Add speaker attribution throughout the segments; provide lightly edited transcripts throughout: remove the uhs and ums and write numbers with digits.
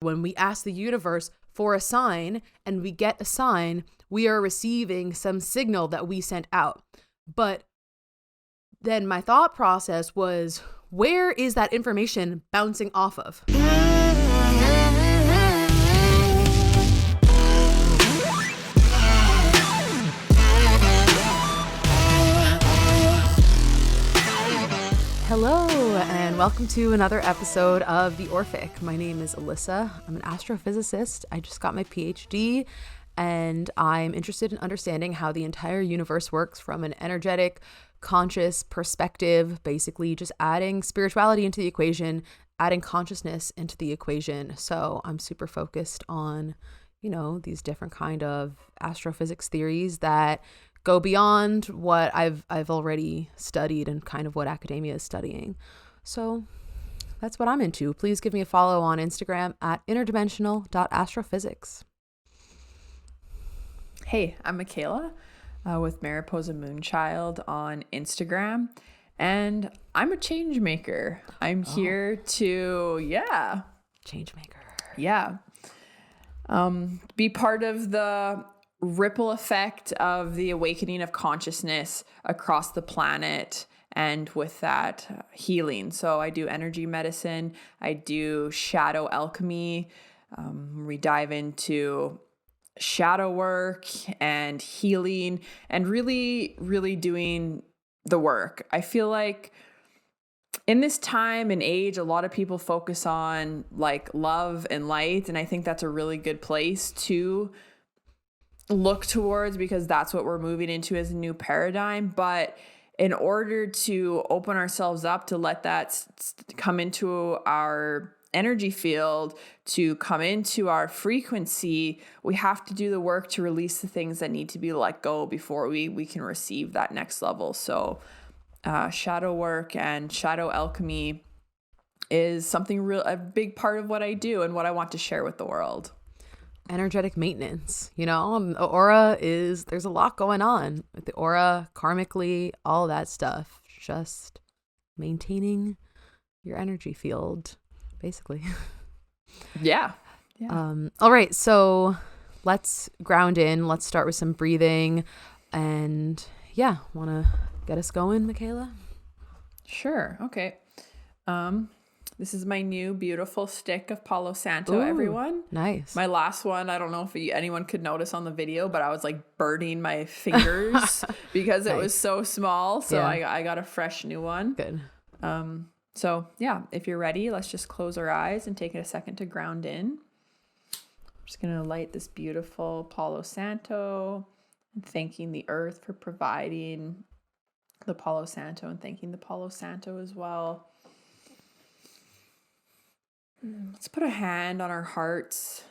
Speaker 1: When we ask the universe for a sign and we get a sign, we are receiving some signal that we sent out. But then my thought process was, where is that information bouncing off of? Hello, and welcome to another episode of the Orphic. My name is Alyssa. I'm an astrophysicist. I just got my PhD, and I'm interested in understanding how the entire universe works from an energetic, conscious perspective, basically just adding spirituality into the equation, adding consciousness into the equation. So I'm super focused on, these different kind of astrophysics theories that go beyond what I've already studied and kind of what academia is studying. So that's what I'm into. Please give me a follow on Instagram at interdimensional.astrophysics.
Speaker 2: Hey, I'm Mikayla with Mariposa Moonchild on Instagram, and I'm a change maker. I'm here to,
Speaker 1: Change maker.
Speaker 2: Be part of the ripple effect of the awakening of consciousness across the planet, and with that, healing. So I do energy medicine, I do shadow alchemy. We dive into shadow work and healing and really doing the work. I feel like in this time and age, a lot of people focus on like love and light, and I think that's a really good place to look towards, because that's what we're moving into as a new paradigm. But in order to open ourselves up to let that come into our energy field, to come into our frequency, we have to do the work to release the things that need to be let go before we can receive that next level. So shadow work and shadow alchemy is a big part of what I do and what I want to share with the world.
Speaker 1: Energetic maintenance, the aura there's a lot going on with the aura, karmically, all that stuff, just maintaining your energy field, basically.
Speaker 2: Yeah.
Speaker 1: All right, so let's ground in. Let's start with some breathing, and want to get us going, Mikayla?
Speaker 2: Sure. Okay. This is my new beautiful stick of Palo Santo.
Speaker 1: Ooh,
Speaker 2: everyone.
Speaker 1: Nice.
Speaker 2: My last one, I don't know if anyone could notice on the video, but I was like burning my fingers because it was so small. So I got a fresh new one.
Speaker 1: Good.
Speaker 2: So if you're ready, let's just close our eyes and take a second to ground in. I'm just going to light this beautiful Palo Santo and thanking the earth for providing the Palo Santo, and thanking the Palo Santo as well. Let's put a hand on our hearts.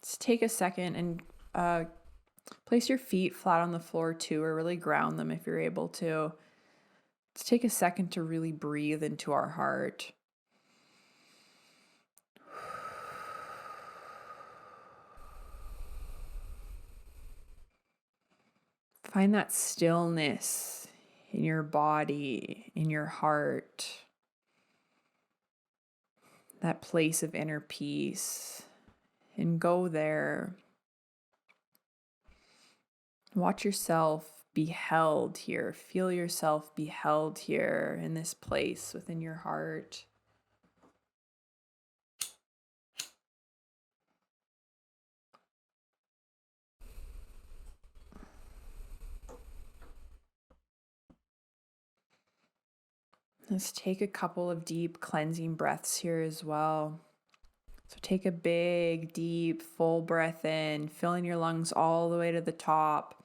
Speaker 2: Let's take a second and place your feet flat on the floor too, or really ground them if you're able to. Let's take a second to really breathe into our heart. Find that stillness in your body, in your heart. That place of inner peace, and go there. Watch yourself be held here. Feel yourself be held here in this place within your heart. Let's take a couple of deep cleansing breaths here as well. So take a big, deep, full breath in, filling your lungs all the way to the top.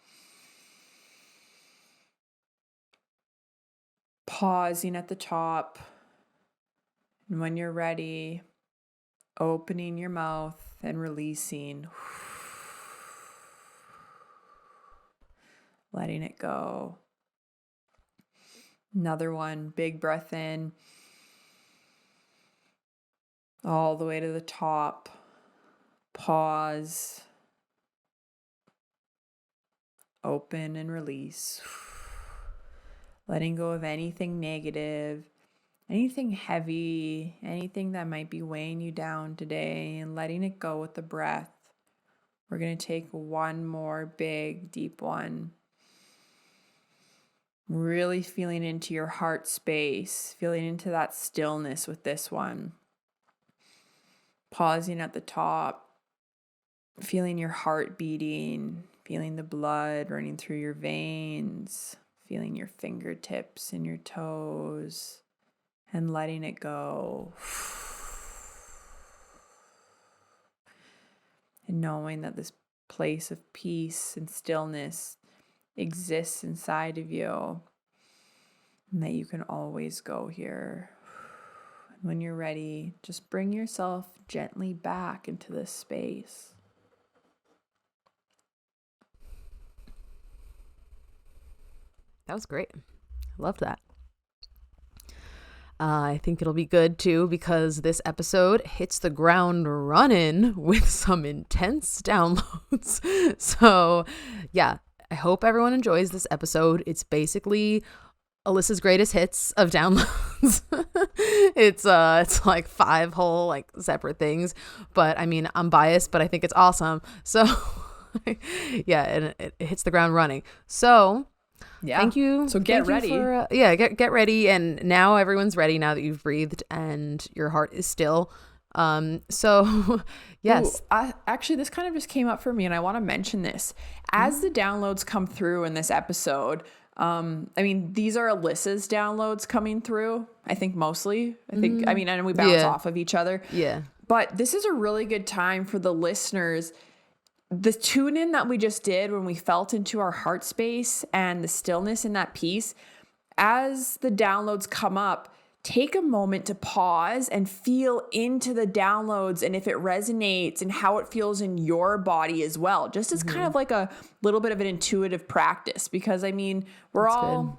Speaker 2: Pausing at the top. And when you're ready, opening your mouth and releasing. Letting it go. Another one, big breath in. All the way to the top. Pause. Open and release. Letting go of anything negative, anything heavy, anything that might be weighing you down today, and letting it go with the breath. We're going to take one more big, deep one. Really feeling into your heart space, feeling into that stillness with this one. Pausing at the top, feeling your heart beating, feeling the blood running through your veins, feeling your fingertips and your toes, and letting it go. And knowing that this place of peace and stillness exists inside of you, and that you can always go here. When you're ready, just bring yourself gently back into this space.
Speaker 1: That was great. Loved that. I think it'll be good too, because this episode hits the ground running with some intense downloads. So yeah, I hope everyone enjoys this episode. It's basically Alyssa's greatest hits of downloads. It's like 5 whole like separate things, but I mean, I'm biased, but I think it's awesome. So yeah, and it hits the ground running. So
Speaker 2: yeah,
Speaker 1: thank you.
Speaker 2: So get ready.
Speaker 1: Get ready. And now everyone's ready, now that you've breathed and your heart is still. So yes.
Speaker 2: Ooh, actually, this kind of just came up for me, and I want to mention this. As the downloads come through in this episode, I mean, these are Alyssa's downloads coming through, I think mostly. I mean, and we bounce off of each other.
Speaker 1: Yeah.
Speaker 2: But this is a really good time for the listeners. The tune in that we just did when we felt into our heart space and the stillness in that piece, as the downloads come up, take a moment to pause and feel into the downloads and if it resonates and how it feels in your body as well. Just as kind of like a little bit of an intuitive practice, because I mean, we're all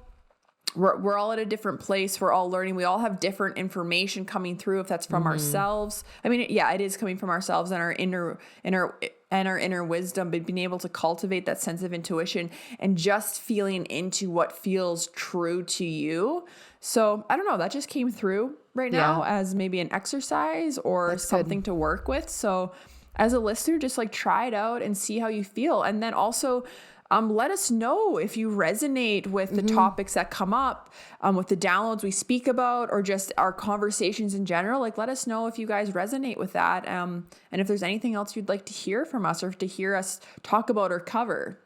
Speaker 2: at a different place. We're all learning. We all have different information coming through, if that's from ourselves. I mean, yeah, it is coming from ourselves and our inner wisdom, but being able to cultivate that sense of intuition and just feeling into what feels true to you. So I don't know, that just came through right now as maybe an exercise or something to work with. So as a listener, just like try it out and see how you feel. And then also, let us know if you resonate with the topics that come up, with the downloads we speak about, or just our conversations in general. Like, let us know if you guys resonate with that. And if there's anything else you'd like to hear from us, or to hear us talk about or cover.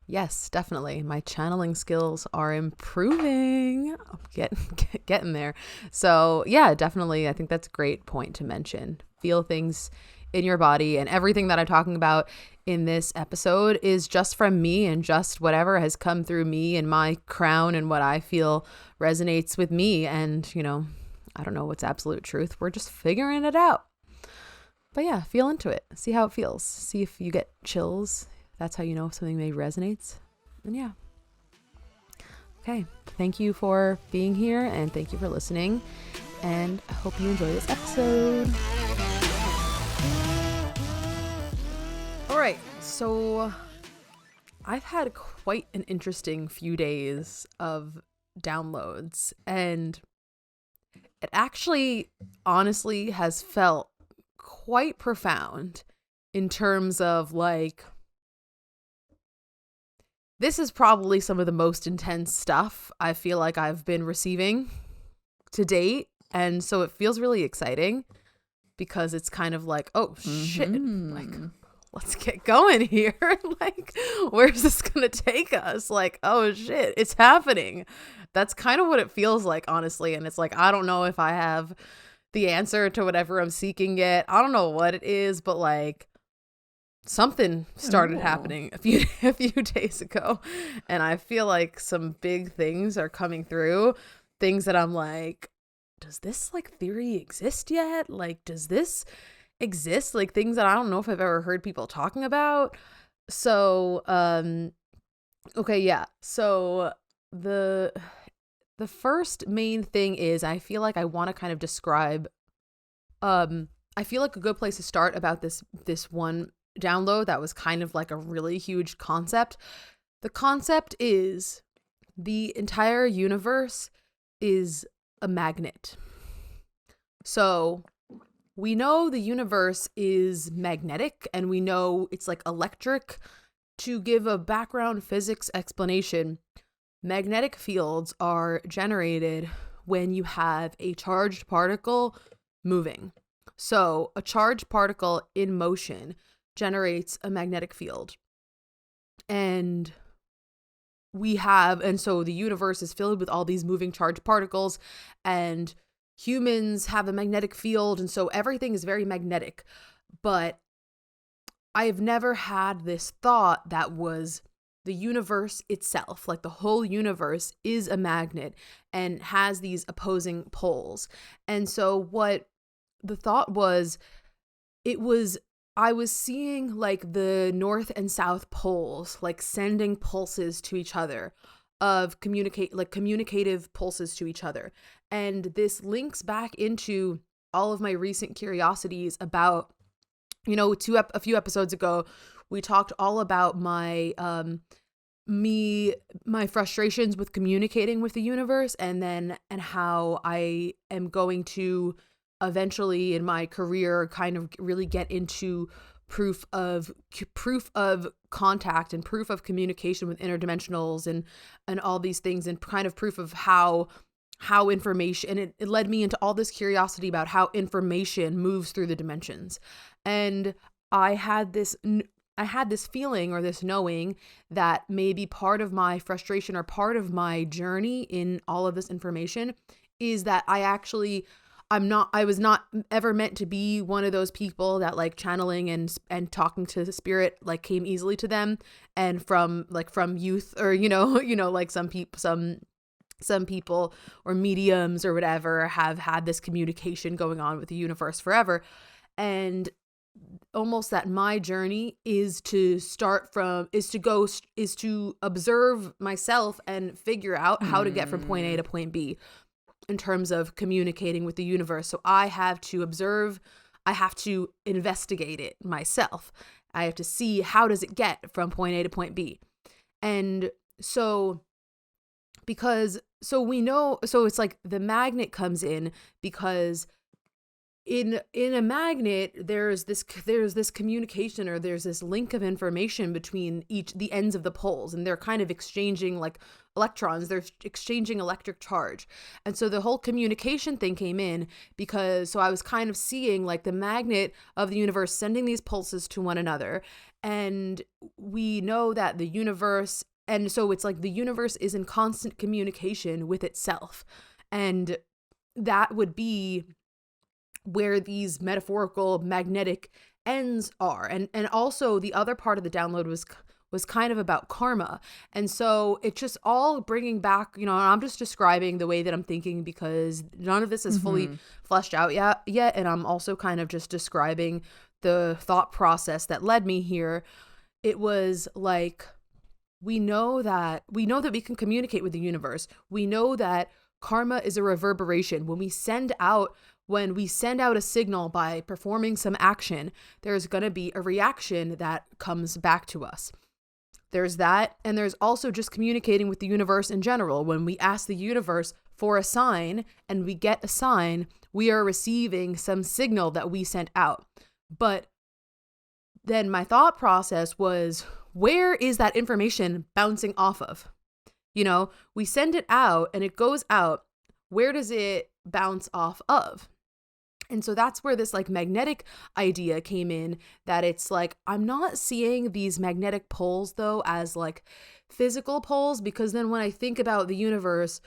Speaker 1: Yes, definitely. My channeling skills are improving. I'm getting there. So yeah, definitely. I think that's a great point to mention. Feel things in your body, and everything that I'm talking about in this episode is just from me and just whatever has come through me and my crown and what I feel resonates with me. And, you know, I don't know what's absolute truth. We're just figuring it out. But yeah, feel into it. See how it feels. See if you get chills. That's how you know if something maybe resonates. And yeah. Okay. Thank you for being here, and thank you for listening. And I hope you enjoy this episode. All right, so I've had quite an interesting few days of downloads, and it actually honestly has felt quite profound in terms of like, this is probably some of the most intense stuff I feel like I've been receiving to date. And so it feels really exciting, because it's kind of like, oh shit, like, let's get going here. Like, where's this gonna take us? Like, oh shit, it's happening. That's kind of what it feels like, honestly. And it's like, I don't know if I have the answer to whatever I'm seeking yet. I don't know what it is, but like, something started happening a few days ago, and I feel like some big things are coming through. Things that I'm like, does this like theory exist yet? Like, does this exist? Like, things that I don't know if I've ever heard people talking about. So okay, yeah, so the first main thing is, I feel like I want to kind of describe, I feel like a good place to start about this one download that was kind of like a really huge concept. The concept is the entire universe is a magnet. So we know the universe is magnetic, and we know it's like electric. To give a background physics explanation, magnetic fields are generated when you have a charged particle moving. So a charged particle in motion generates a magnetic field. And so the universe is filled with all these moving charged particles, and humans have a magnetic field, and so everything is very magnetic. But I've never had this thought that was the universe itself, like the whole universe is a magnet and has these opposing poles. And so what the thought was, I was seeing like the north and south poles, like sending pulses to each other of communicative pulses to each other. And this links back into all of my recent curiosities about, a few episodes ago, we talked all about my frustrations with communicating with the universe, and how I am going to eventually in my career kind of really get into proof of contact and proof of communication with interdimensionals and all these things, and kind of proof of how information, and it led me into all this curiosity about how information moves through the dimensions. And I had this feeling, or this knowing, that maybe part of my frustration or part of my journey in all of this information is that I was not ever meant to be one of those people that like channeling and talking to the spirit like came easily to them, and from youth, or like some people or mediums or whatever have had this communication going on with the universe forever. And almost that my journey is to observe myself and figure out how to get from point A to point B in terms of communicating with the universe. So I have to observe, I have to investigate it myself. I have to see, how does it get from point A to point B? And so we know, so it's like the magnet comes in because in a magnet there's this communication, or there's this link of information between the ends of the poles, and they're kind of exchanging like electrons, they're exchanging electric charge. And so the whole communication thing came in because I was kind of seeing like the magnet of the universe sending these pulses to one another. And we know that the universe, and so it's like the universe is in constant communication with itself. And that would be where these metaphorical magnetic ends are. And also the other part of the download was kind of about karma. And so it's just all bringing back, I'm just describing the way that I'm thinking because none of this is fully fleshed out yet. And I'm also kind of just describing the thought process that led me here. It was like, we know that we can communicate with the universe. We know that karma is a reverberation. When we send out a signal by performing some action, there's going to be a reaction that comes back to us. There's that. And there's also just communicating with the universe in general. When we ask the universe for a sign and we get a sign, we are receiving some signal that we sent out. But then my thought process was, where is that information bouncing off of? We send it out and it goes out. Where does it bounce off of? And so that's where this like magnetic idea came in, that it's like, I'm not seeing these magnetic poles though as like physical poles, because then when I think about the universe,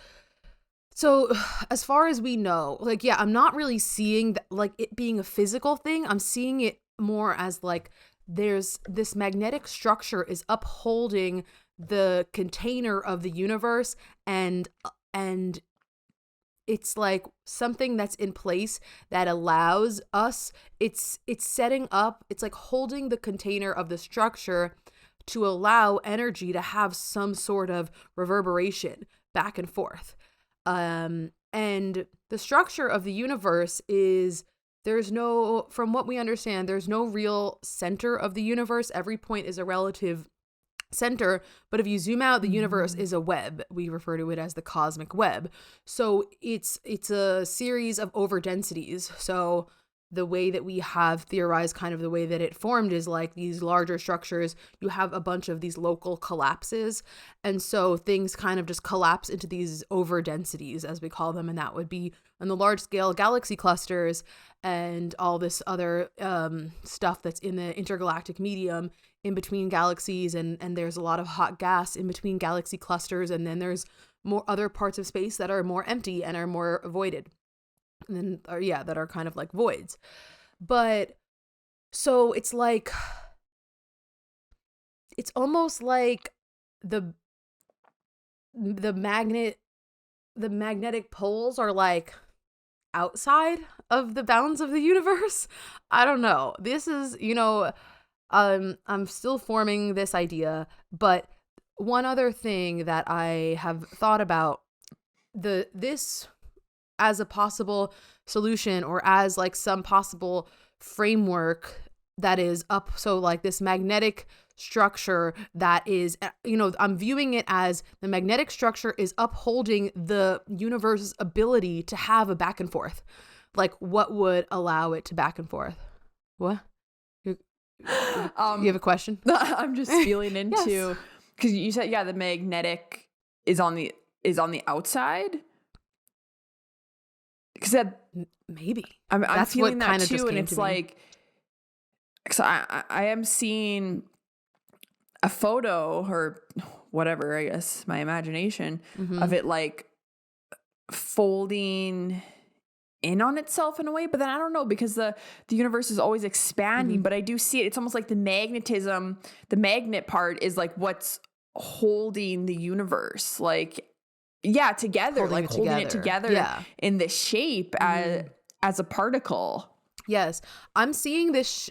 Speaker 1: so as far as we know, like, yeah, I'm not really seeing that, like it being a physical thing. I'm seeing it more as like, there's this magnetic structure is upholding the container of the universe, and it's like something that's in place that allows us, it's setting up, it's like holding the container of the structure to allow energy to have some sort of reverberation back and forth. And the structure of the universe is, from what we understand, there's no real center of the universe. Every point is a relative center. But if you zoom out, the universe is a web. We refer to it as the cosmic web. So it's a series of overdensities. So the way that we have theorized kind of the way that it formed is like these larger structures, you have a bunch of these local collapses. And so things kind of just collapse into these overdensities, as we call them. And that would be on the large scale galaxy clusters and all this other stuff that's in the intergalactic medium in between galaxies. And there's a lot of hot gas in between galaxy clusters. And then there's more other parts of space that are more empty and are more voided. And then, that are kind of like voids. But so it's like, it's almost like the magnetic poles are like outside of the bounds of the universe. I don't know. This is, I'm still forming this idea, but one other thing that I have thought about this as a possible solution, or as like some possible framework that is up. So like this magnetic structure that is, I'm viewing it as the magnetic structure is upholding the universe's ability to have a back and forth. Like, what would allow it to back and forth? What? You have a question?
Speaker 2: I'm just feeling into, because you said, the magnetic is on the outside. Because
Speaker 1: maybe
Speaker 2: I'm feeling that too, and it's
Speaker 1: to
Speaker 2: like, so I am seeing a photo or whatever, I guess my imagination of it like folding in on itself in a way, but then I don't know, because the universe is always expanding, but I do see it. It's almost like the magnet part is like what's holding the universe, like. Yeah, together, holding it together in this shape as a particle.
Speaker 1: Yes, I'm seeing this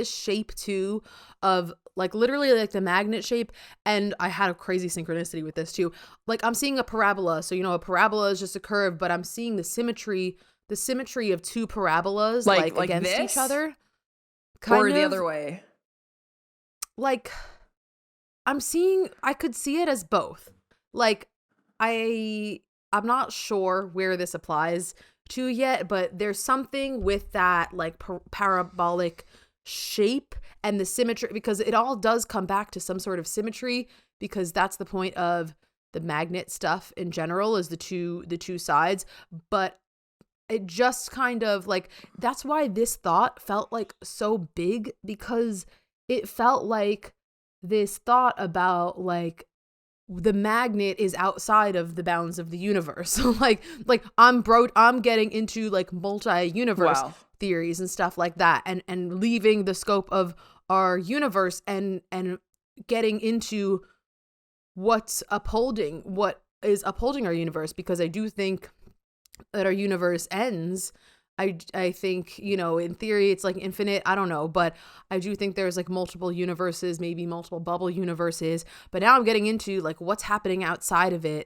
Speaker 1: shape too, of like literally like the magnet shape, and I had a crazy synchronicity with this too. Like I'm seeing a parabola, so a parabola is just a curve, but I'm seeing the symmetry of two parabolas like against this? Each other,
Speaker 2: or the other way.
Speaker 1: Like I could see it as both, like. I'm not sure where this applies to yet, but there's something with that like parabolic shape and the symmetry, because it all does come back to some sort of symmetry, because that's the point of the magnet stuff in general, is the two sides. But it just kind of like, that's why this thought felt like so big, because it felt like this thought about like the magnet is outside of the bounds of the universe. So like I'm getting into like multi-universe theories and stuff like that, and leaving the scope of our universe and getting into what is upholding our universe, because I do think that our universe ends. I think, in theory it's like infinite. I don't know, but I do think there's like multiple universes, maybe multiple bubble universes. But now I'm getting into like what's happening outside of the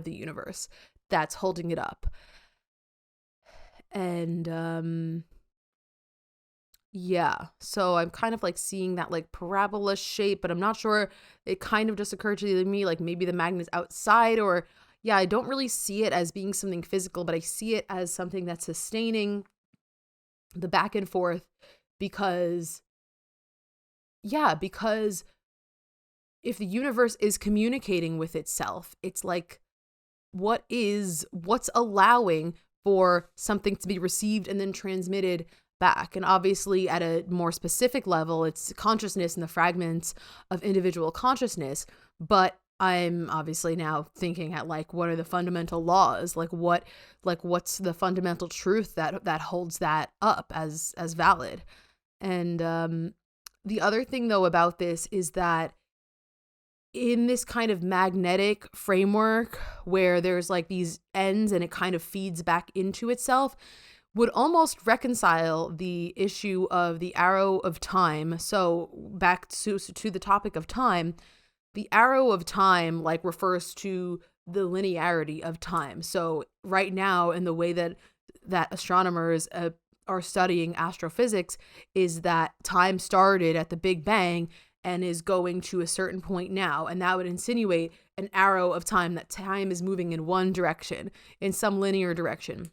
Speaker 1: universe that's holding it up. And so I'm kind of like seeing that like parabola shape, but I'm not sure. It kind of just occurred to me like maybe the magnet's outside, or I don't really see it as being something physical, but I see it as something that's sustaining the back and forth, because if the universe is communicating with itself, it's like, what's allowing for something to be received and then transmitted back? And obviously at a more specific level, it's consciousness and the fragments of individual consciousness. But I'm obviously now thinking at like, what are the fundamental laws? What's the fundamental truth that holds that up as valid? And the other thing though about this is that in this kind of magnetic framework where there's like these ends and it kind of feeds back into itself, would almost reconcile the issue of the arrow of time. So back to the topic of time, the arrow of time like refers to the linearity of time. So right now, in the way that astronomers are studying astrophysics, is that time started at the Big Bang and is going to a certain point now. And that would insinuate an arrow of time, that time is moving in one direction, in some linear direction.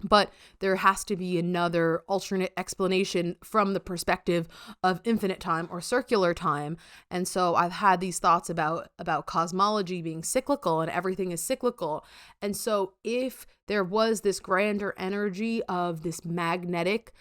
Speaker 1: But there has to be another alternate explanation from the perspective of infinite time or circular time. And so I've had these thoughts about cosmology being cyclical, and everything is cyclical. And so if there was this grander energy of these magnetic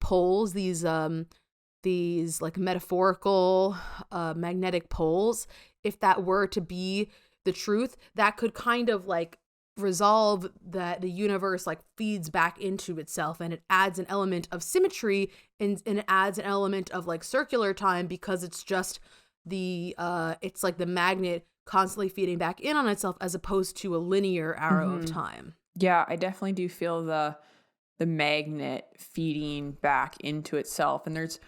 Speaker 1: poles, these like metaphorical magnetic poles, if that were to be the truth, that could kind of like resolve that the universe like feeds back into itself, and it adds an element of symmetry, and it adds an element of like circular time, because it's just it's like the magnet constantly feeding back in on itself, as opposed to a linear arrow of time.
Speaker 2: Yeah, I definitely do feel the magnet feeding back into itself. And there's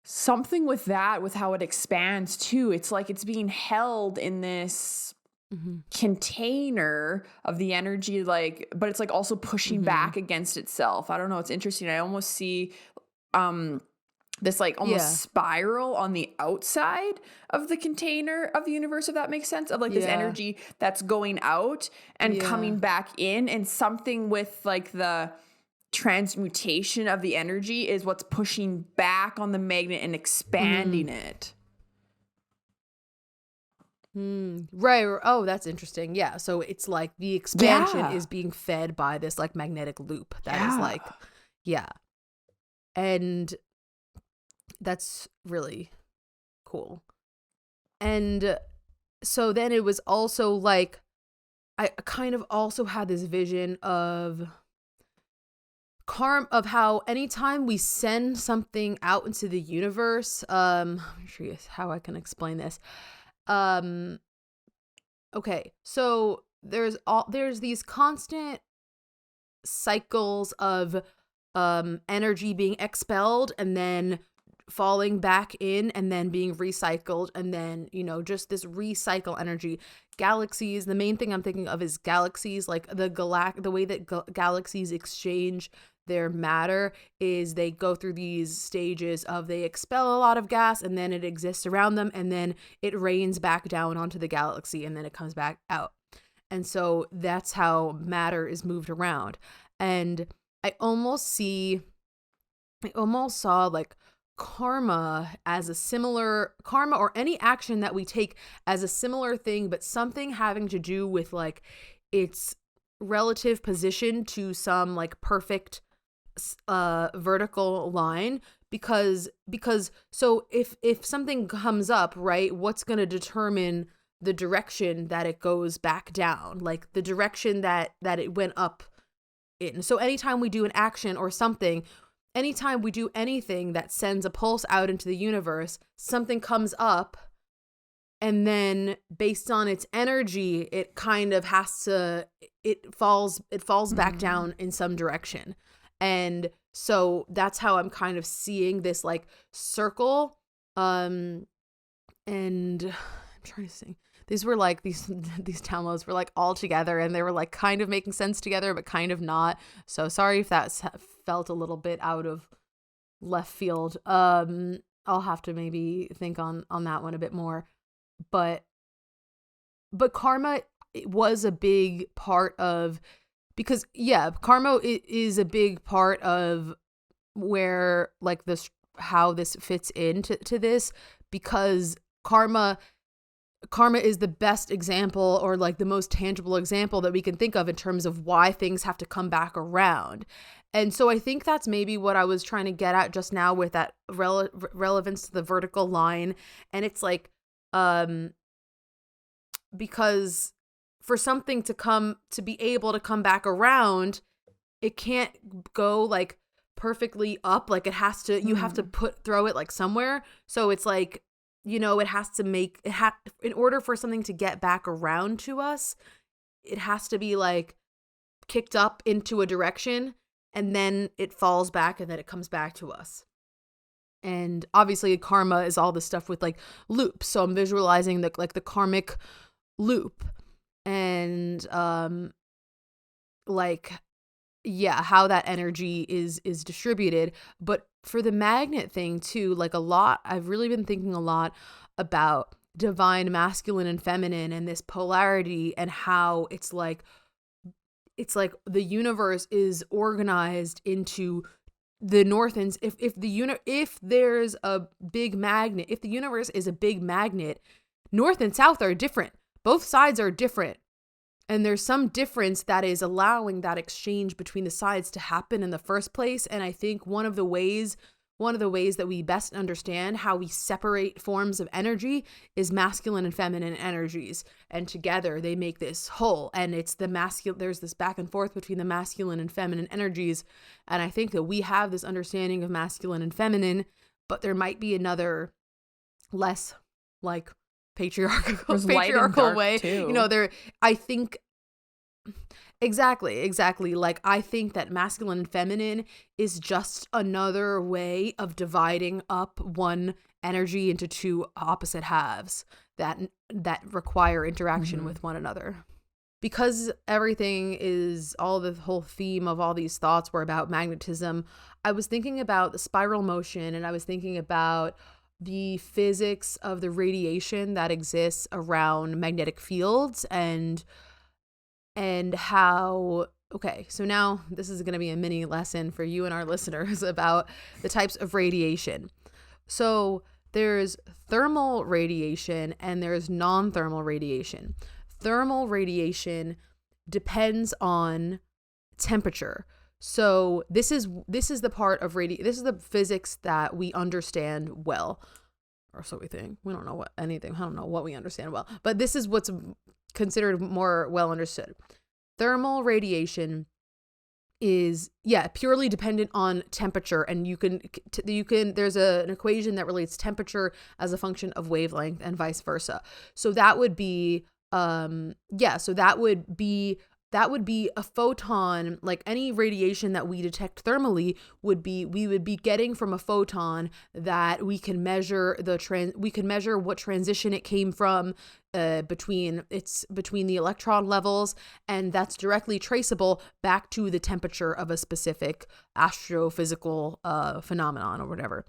Speaker 2: something with that, with how it expands too. It's like it's being held in this container of the energy, like, but it's like also pushing back against itself. I don't know. It's interesting. I almost see this like almost spiral on the outside of the container of the universe, if that makes sense, of like this energy that's going out and coming back in, and something with like the transmutation of the energy is what's pushing back on the magnet and expanding it.
Speaker 1: Right. Oh, that's interesting. Yeah. So it's like the expansion is being fed by this like magnetic loop that is like, and that's really cool. And so then it was also like, I kind of also had this vision of of how anytime we send something out into the universe, I'm curious how I can explain this. Okay, so there's these constant cycles of energy being expelled and then falling back in and then being recycled, and then, you know, just this recycle energy. Galaxies, the main thing I'm thinking of is galaxies, like the way that galaxies exchange their matter is they go through these stages of they expel a lot of gas, and then it exists around them, and then it rains back down onto the galaxy, and then it comes back out. And so that's how matter is moved around. And I almost saw like karma as a similar karma, or any action that we take as a similar thing, but something having to do with like its relative position to some like perfect vertical line, because so if something comes up, right, what's going to determine the direction that it goes back down, like the direction that it went up in. So anytime we do an action or something, anytime we do anything that sends a pulse out into the universe, something comes up, and then based on its energy, it kind of it falls back down in some direction. And so that's how I'm kind of seeing this like circle. And I'm trying to think. These were like these downloads were like all together, and they were like kind of making sense together, but kind of not. So sorry if that felt a little bit out of left field. I'll have to maybe think on that one a bit more. But karma was a big part of, because karma is a big part of where like this, how this fits into this, because karma is the best example, or like the most tangible example that we can think of in terms of why things have to come back around. And so I think that's maybe what I was trying to get at just now with that relevance to the vertical line. And it's like, because for something to be able to come back around, it can't go like perfectly up. Like it has to, you have to throw it like somewhere. So it's like, you know, it has to in order for something to get back around to us, it has to be like kicked up into a direction, and then it falls back, and then it comes back to us. And obviously karma is all the stuff with like loops. So I'm visualizing the karmic loop, and like yeah, how that energy is distributed. But for the magnet thing too, like a lot, I've really been thinking a lot about divine masculine and feminine and this polarity, and how it's like the universe is organized into the north and if there's a big magnet, if the universe is a big magnet, north and south are different. Both sides are different. And there's some difference that is allowing that exchange between the sides to happen in the first place. And I think one of the ways that we best understand how we separate forms of energy is masculine and feminine energies. And together they make this whole. And it's there's this back and forth between the masculine and feminine energies. And I think that we have this understanding of masculine and feminine, but there might be another less like patriarchal way
Speaker 2: too.
Speaker 1: I think exactly, like I think that masculine and feminine is just another way of dividing up one energy into two opposite halves that require interaction with one another. Because everything is all the whole theme of all these thoughts were about magnetism, I was thinking about the spiral motion, and I was thinking about the physics of the radiation that exists around magnetic fields, and how, okay, so now this is going to be a mini lesson for you and our listeners about the types of radiation. So there's thermal radiation and there's non-thermal radiation. Thermal radiation depends on temperature. So this is the part of this is the physics that we understand well, or so we think. We don't know I don't know what we understand well, but this is what's considered more well understood. Thermal radiation is purely dependent on temperature, and you can there's an equation that relates temperature as a function of wavelength and vice versa. So that would be that would be a photon. Like any radiation that we detect thermally we would be getting from a photon that we can measure what transition it came from between the electron levels, and that's directly traceable back to the temperature of a specific astrophysical phenomenon or whatever.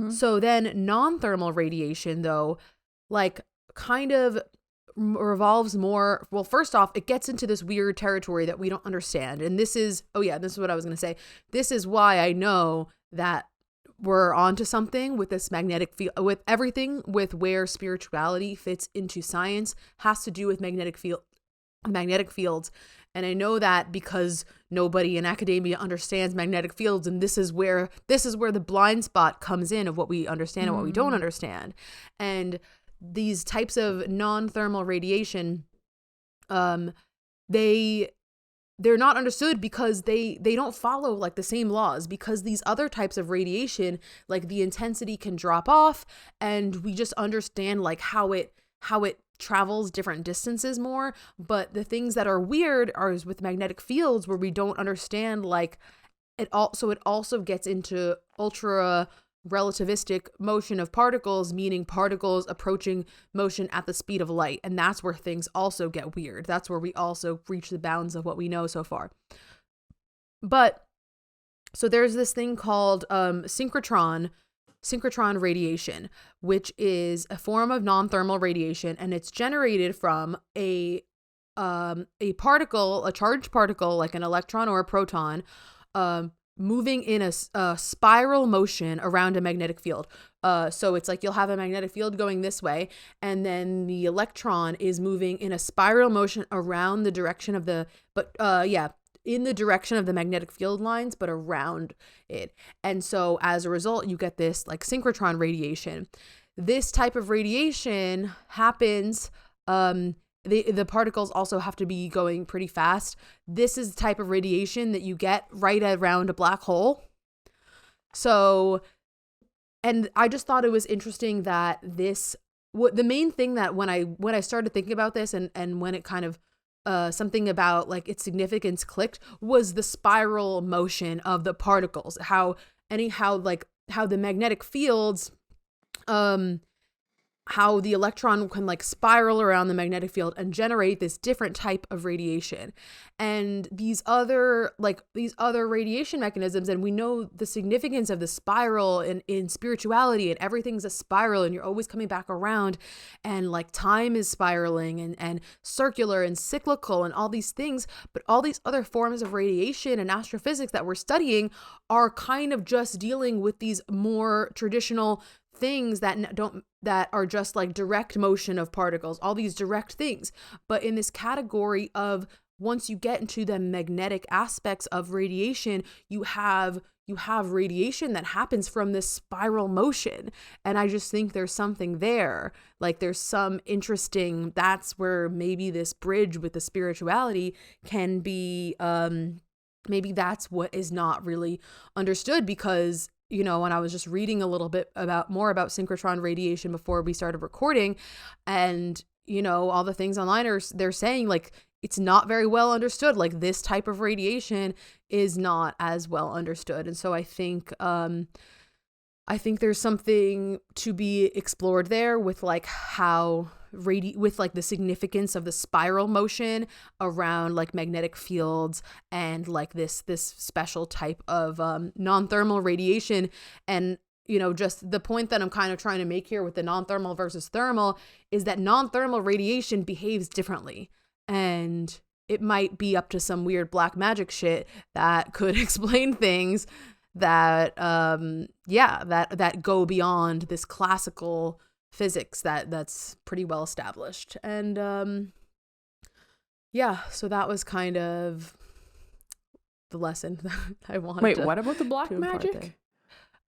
Speaker 1: So then non-thermal radiation, though, like kind of revolves more, well, first off, it gets into this weird territory that we don't understand. And this is what I was going to say. This is why I know that we're onto something with this magnetic field, with everything, with where spirituality fits into science has to do with magnetic fields. And I know that because nobody in academia understands magnetic fields, and this is where the blind spot comes in of what we understand and what we don't understand. And these types of non-thermal radiation, they're not understood because they don't follow like the same laws, because these other types of radiation, like the intensity can drop off, and we just understand like how it travels different distances more. But the things that are weird are with magnetic fields, where we don't understand like it also gets into ultra relativistic motion of particles, meaning particles approaching motion at the speed of light. And that's where things also get weird. That's where we also reach the bounds of what we know so far. But so there's this thing called synchrotron radiation, which is a form of non-thermal radiation, and it's generated from a charged particle like an electron or a proton, moving in a spiral motion around a magnetic field. So it's like you'll have a magnetic field going this way, and then the electron is moving in a spiral motion around the direction of in the direction of the magnetic field lines, but around it. And so as a result, you get this like synchrotron radiation. This type of radiation happens, the particles also have to be going pretty fast. This is the type of radiation that you get right around a black hole. So, and I just thought it was interesting that the main thing that when I started thinking about this and when it kind of something about like its significance clicked, was the spiral motion of the particles. How the magnetic fields, how the electron can like spiral around the magnetic field and generate this different type of radiation. And these other radiation mechanisms, and we know the significance of the spiral in spirituality, and everything's a spiral and you're always coming back around, and like time is spiraling and circular and cyclical and all these things. But all these other forms of radiation and astrophysics that we're studying are kind of just dealing with these more traditional things that are just like direct motion of particles, all these direct things. But in this category of, once you get into the magnetic aspects of radiation, you have radiation that happens from this spiral motion. And I just think there's something there. Like there's some interesting, that's where maybe this bridge with the spirituality can be, maybe that's what is not really understood. Because when I was just reading a little bit more about synchrotron radiation before we started recording, and all the things online they're saying like it's not very well understood. Like this type of radiation is not as well understood. And so I think there's something to be explored there with like how with like the significance of the spiral motion around like magnetic fields, and like this special type of non-thermal radiation. And just the point that I'm kind of trying to make here with the non-thermal versus thermal is that non-thermal radiation behaves differently, and it might be up to some weird black magic shit that could explain things that that go beyond this classical physics that's pretty well established. And so that was kind of the lesson that I wanted.
Speaker 2: Wait, what about the black magic?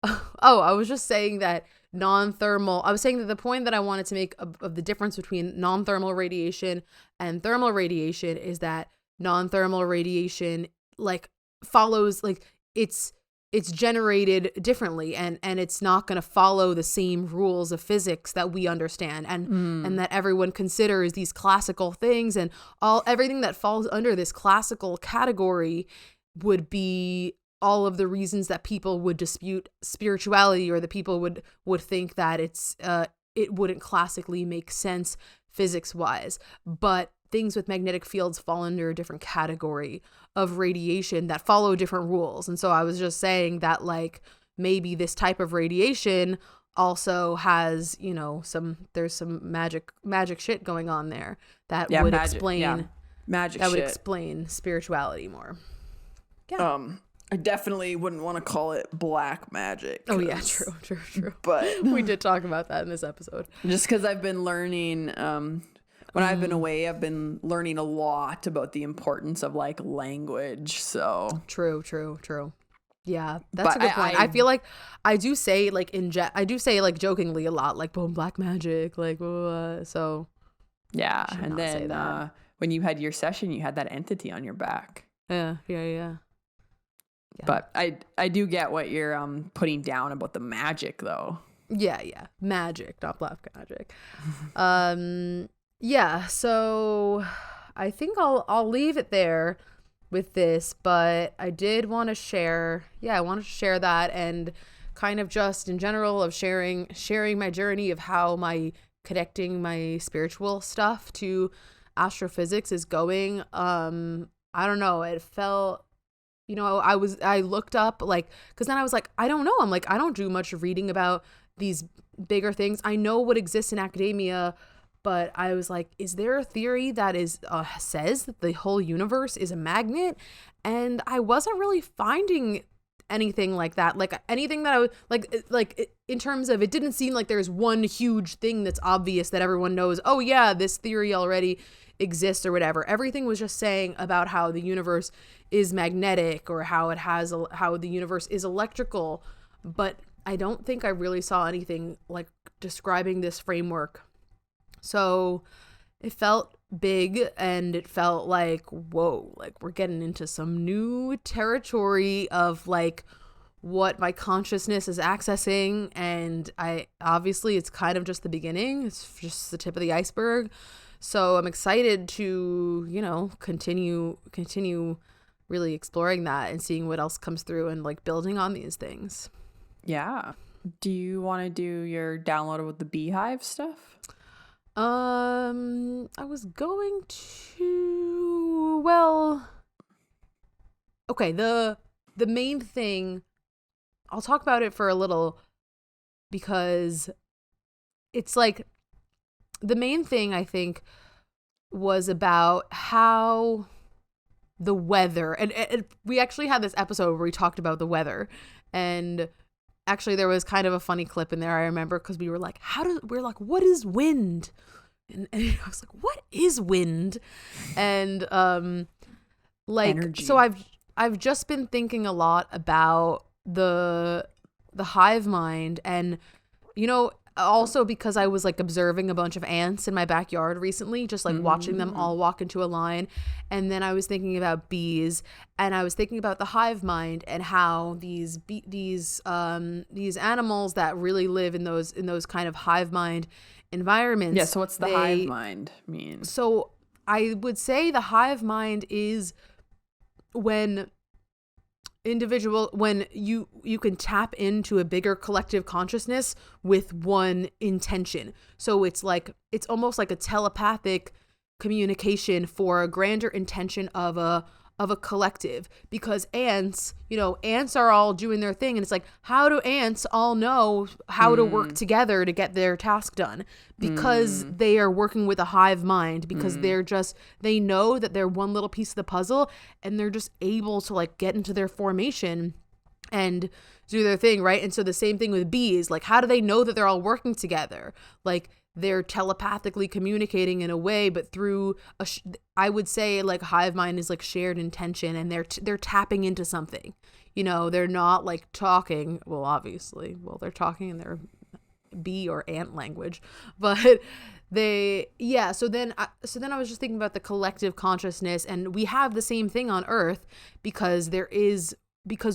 Speaker 1: Oh, I was just saying that I was saying that the point that I wanted to make of the difference between non-thermal radiation and thermal radiation is that non-thermal radiation like follows, like it's generated differently, and it's not going to follow the same rules of physics that we understand, and that everyone considers these classical things, and everything that falls under this classical category would be all of the reasons that people would dispute spirituality, or the people would think that it wouldn't classically make sense physics wise. But things with magnetic fields fall under a different category of radiation that follow different rules. And so I was just saying that like maybe this type of radiation also has, there's some magic shit going on there that would explain spirituality more. Yeah.
Speaker 2: I definitely wouldn't want to call it black magic.
Speaker 1: Oh yeah, true.
Speaker 2: But
Speaker 1: we did talk about that in this episode.
Speaker 2: Just because I've been learning, when I've been away, I've been learning a lot about the importance of like language. So true.
Speaker 1: Yeah, that's a good point. I feel like I do say like jokingly a lot, like boom, black magic, like so.
Speaker 2: Yeah, and then when you had your session, you had that entity on your back.
Speaker 1: Yeah.
Speaker 2: But I do get what you're putting down about the magic though.
Speaker 1: Yeah. Magic, not black magic. Yeah, so I think I'll leave it there with this, but I did want to share that, and kind of just in general of sharing my journey of how connecting my spiritual stuff to astrophysics is going. I don't know, it felt, I looked up, like, because then I was like, I don't know, I'm like, I don't do much reading about these bigger things. I know what exists in academia, but I was like, is there a theory that says that the whole universe is a magnet? And I wasn't really finding anything like that, like anything that I would like in terms of, it didn't seem like there's one huge thing that's obvious that everyone knows, oh yeah, this theory already exists or whatever. Everything was just saying about how the universe is magnetic, or how the universe is electrical, but I don't think I really saw anything like describing this framework. So it felt big, and it felt like, whoa, like we're getting into some new territory of like what my consciousness is accessing. And obviously it's kind of just the beginning. It's just the tip of the iceberg. So I'm excited to, continue really exploring that and seeing what else comes through and like building on these things.
Speaker 2: Yeah. Do you want to do your download with the beehive stuff?
Speaker 1: I was going to, well, okay, the main thing, I'll talk about it for a little because it's like the main thing I think was about how the weather, and we actually had this episode where we talked about the weather, and actually there was kind of a funny clip in there I remember, because we were like, what is wind? And I was like, what is wind? And like
Speaker 2: Energy.
Speaker 1: so I've just been thinking a lot about the hive mind, and also because I was like observing a bunch of ants in my backyard recently, just like watching them all walk into a line. And then I was thinking about bees, and I was thinking about the hive mind and how these animals that really live in those kind of hive mind environments.
Speaker 2: Yeah, so what's the hive mind mean?
Speaker 1: So I would say the hive mind is when you can tap into a bigger collective consciousness with one intention. So it's almost like a telepathic communication for a grander intention of a collective, because ants are all doing their thing, and it's like, how do ants all know how to work together to get their task done? Because they are working with a hive mind, because they know that they're one little piece of the puzzle, and they're just able to like get into their formation and do their thing, right? And so the same thing with bees, like, how do they know that they're all working together? Like, they're telepathically communicating in a way, but through I would say like hive mind is like shared intention, and they're tapping into something. They're not like talking. Well, obviously, they're talking in their bee or ant language, but So then I was just thinking about the collective consciousness, and we have the same thing on Earth, because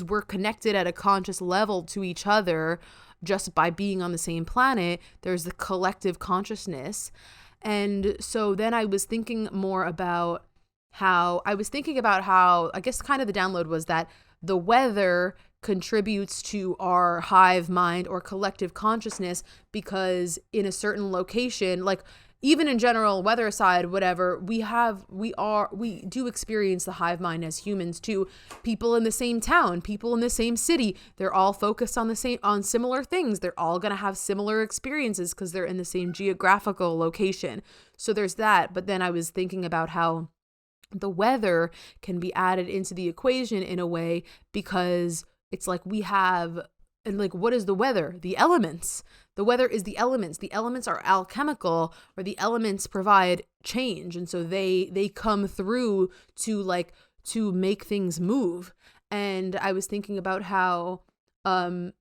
Speaker 1: we're connected at a conscious level to each other. Just by being on the same planet, there's the collective consciousness. And so then I was thinking more about how I guess kind of the download was that the weather contributes to our hive mind or collective consciousness, because in a certain location, like, even in general, weather aside, whatever, we do experience the hive mind as humans too. People in the same town, people in the same city, they're all focused on similar things. They're all going to have similar experiences because they're in the same geographical location. So there's that. But then I was thinking about how the weather can be added into the equation in a way, because it's like and like, what is the weather? The elements. The weather is the elements. The elements are alchemical, or the elements provide change. And so they come through to make things move. And I was thinking about how much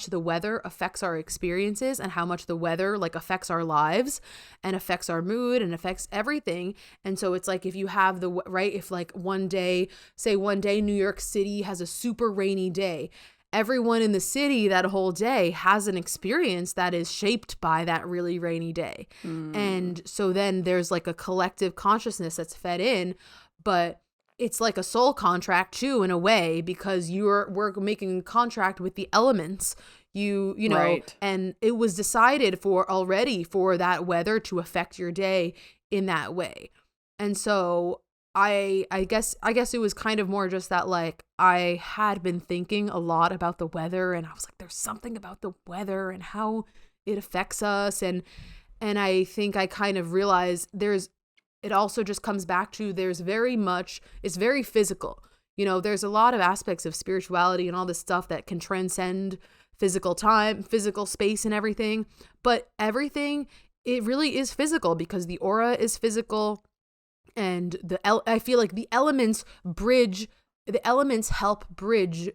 Speaker 1: the weather affects our experiences, and how much the weather like affects our lives and affects our mood and affects everything. And so it's like, if you have if like one day New York City has a super rainy day, everyone in the city that whole day has an experience that is shaped by that really rainy day. And so then there's like a collective consciousness that's fed in, but it's like a soul contract too, in a way, because we're making a contract with the elements, you know, right. And it was decided already for that weather to affect your day in that way. And so I guess it was kind of more just that, like, I had been thinking a lot about the weather, and I was like, there's something about the weather and how it affects us. And I think I kind of realized it also just comes back to it's very physical. There's a lot of aspects of spirituality and all this stuff that can transcend physical time, physical space, and everything. But everything, it really is physical, because the aura is physical. And I feel like the elements help bridge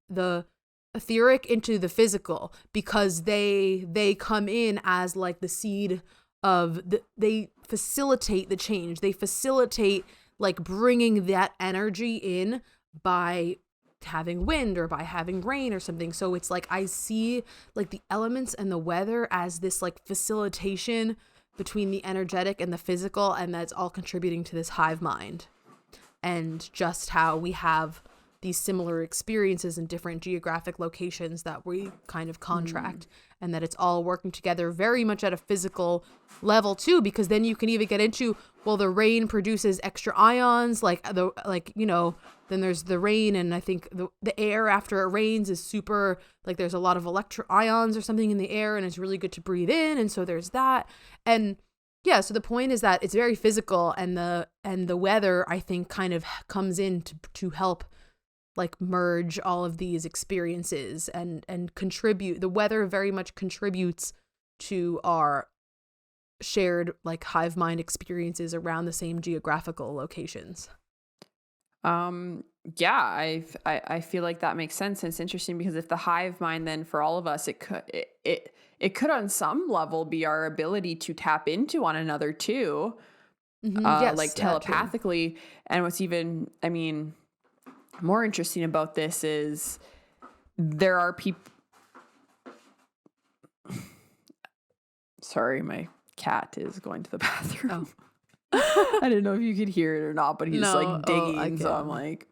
Speaker 1: the etheric into the physical, because they come in as like the seed they facilitate the change. They facilitate like bringing that energy in by having wind or by having rain or something. So it's like, I see like the elements and the weather as this like facilitation between the energetic and the physical, and that's all contributing to this hive mind. And just how we have these similar experiences in different geographic locations that we kind of contract, and that it's all working together very much at a physical level too, because then you can even get into, well, the rain produces extra ions, then there's the rain, and I think the air after it rains is super, like, there's a lot of electro ions or something in the air, and it's really good to breathe in, and so there's that. And yeah, so the point is that it's very physical, and the weather, I think, kind of comes in to help, like, merge all of these experiences and contribute. The weather very much contributes to our shared, like, hive mind experiences around the same geographical locations.
Speaker 2: Yeah, I feel like that makes sense. And it's interesting because if the hive mind, then for all of us, it could on some level be our ability to tap into one another too,
Speaker 1: Yes,
Speaker 2: like telepathically. And what's even, I mean, more interesting about this is there are people. Sorry, my cat is going to the bathroom. Oh. I didn't know if you could hear it or not, but he's like digging. So I'm like,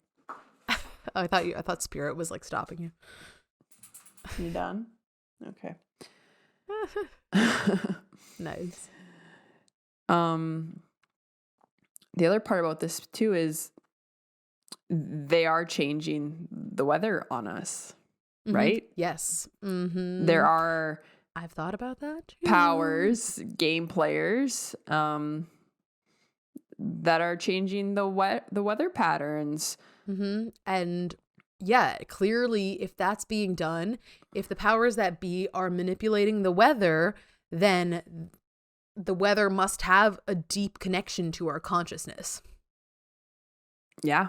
Speaker 1: I thought Spirit was like stopping you.
Speaker 2: You done? Okay.
Speaker 1: Nice.
Speaker 2: The other part about this too is they are changing the weather on us, right?
Speaker 1: Yes.
Speaker 2: There are,
Speaker 1: I've thought about that too.
Speaker 2: Powers, game players, that are changing the weather patterns.
Speaker 1: And yeah, clearly, if that's being done, if the powers that be are manipulating the weather, then the weather must have a deep connection to our consciousness.
Speaker 2: Yeah.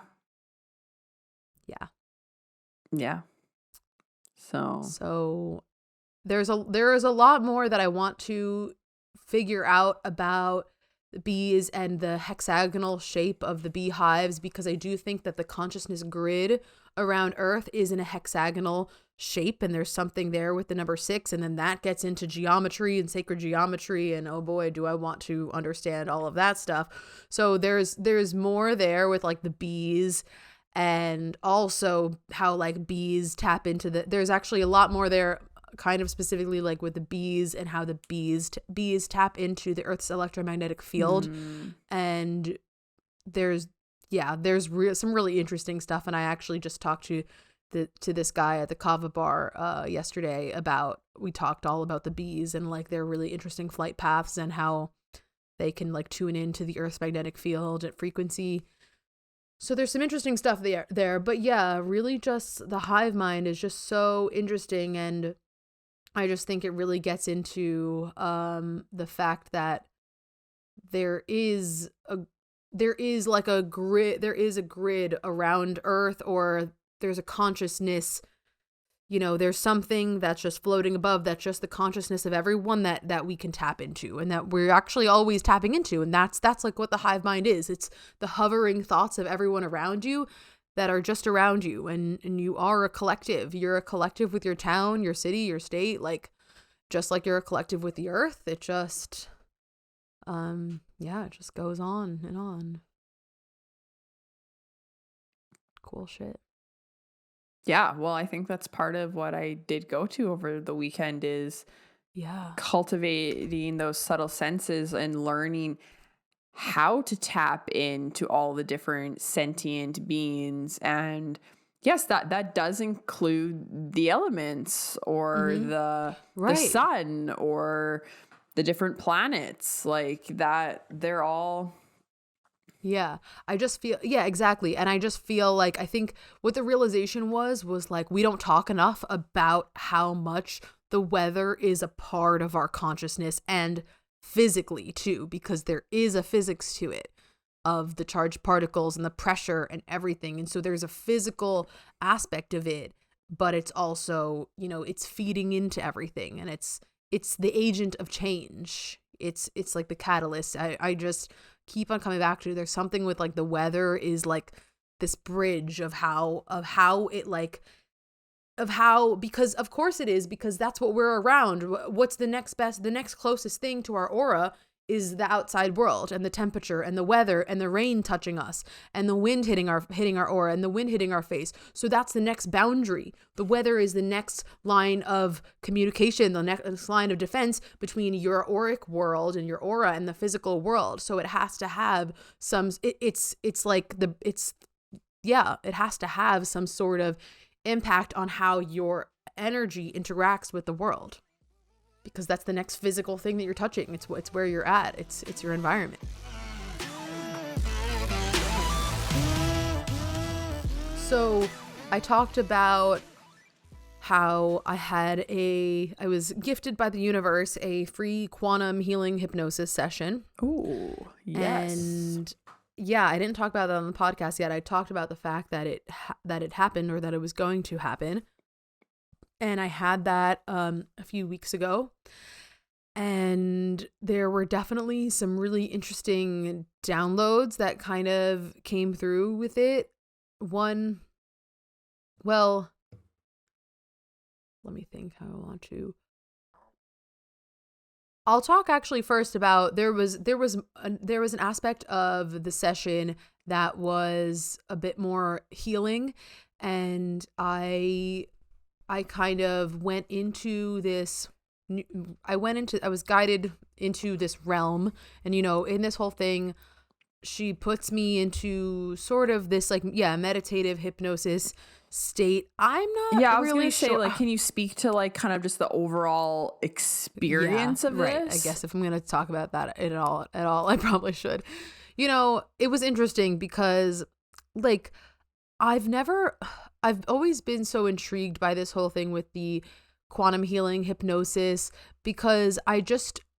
Speaker 1: So there is a lot more that I want to figure out about the bees and the hexagonal shape of the beehives, because I do think that the consciousness grid around Earth is in a hexagonal shape, and there's something there with the number 6, and then that gets into geometry and sacred geometry, and oh boy, do I want to understand all of that stuff. So there's more there with, like, the bees, and also how, like, bees tap into there's actually a lot more there, kind of specifically, like, with the bees and how the bees tap into the Earth's electromagnetic field. And there's some really interesting stuff. And I actually just talked to this guy at the kava bar yesterday we talked all about the bees and, like, their really interesting flight paths and how they can, like, tune into the Earth's magnetic field at frequency. So there's some interesting stuff there. But yeah, really just the hive mind is just so interesting, and I just think it really gets into the fact that there is a grid around Earth, or there's a consciousness, there's something that's just floating above, that's just the consciousness of everyone that we can tap into, and that we're actually always tapping into. And that's like what the hive mind is. It's the hovering thoughts of everyone around you that are just around you, and you are a collective. You're a collective with your town, your city, your state, like, just like you're a collective with the Earth. It just it just goes on and on. Cool shit.
Speaker 2: Yeah, well, I think that's part of what I did go to over the weekend is cultivating those subtle senses and learning how to tap into all the different sentient beings. And yes, that does include the elements or the sun or the different planets, like that. They're all.
Speaker 1: Yeah, I just feel, exactly. And I just feel like, I think what the realization was like, we don't talk enough about how much the weather is a part of our consciousness, and physically too, because there is a physics to it, of the charged particles and the pressure and everything. And so there's a physical aspect of it, but it's also, it's feeding into everything, and it's the agent of change. It's like the catalyst. I just keep on coming back to, there's something with, like, the weather is like this bridge of how because of course it is, because that's what we're around. What's the next closest thing to our aura is the outside world and the temperature and the weather and the rain touching us and the wind hitting our aura and the wind hitting our face. So that's the next boundary. The weather is the next line of communication, the next line of defense between your auric world and your aura and the physical world. So it has to have some, it has to have some sort of impact on how your energy interacts with the world. Because that's the next physical thing that you're touching. It's where you're at. It's your environment. So I talked about how I was gifted by the universe a free quantum healing hypnosis session.
Speaker 2: Ooh, yes.
Speaker 1: And yeah, I didn't talk about that on the podcast yet. I talked about the fact that it happened, or that it was going to happen. And I had that a few weeks ago, and there were definitely some really interesting downloads that kind of came through with it. Let me think how I want to. I'll talk actually first about there was an aspect of the session that was a bit more healing, and I kind of went into this, I was guided into this realm. And, in this whole thing, she puts me into sort of this meditative hypnosis state. I'm not
Speaker 2: I was
Speaker 1: really
Speaker 2: gonna say,
Speaker 1: sure.
Speaker 2: can you speak to kind of just the overall experience of
Speaker 1: right.
Speaker 2: this?
Speaker 1: I guess if I'm going to talk about that at all, I probably should. It was interesting because I've always been so intrigued by this whole thing with the quantum healing hypnosis, because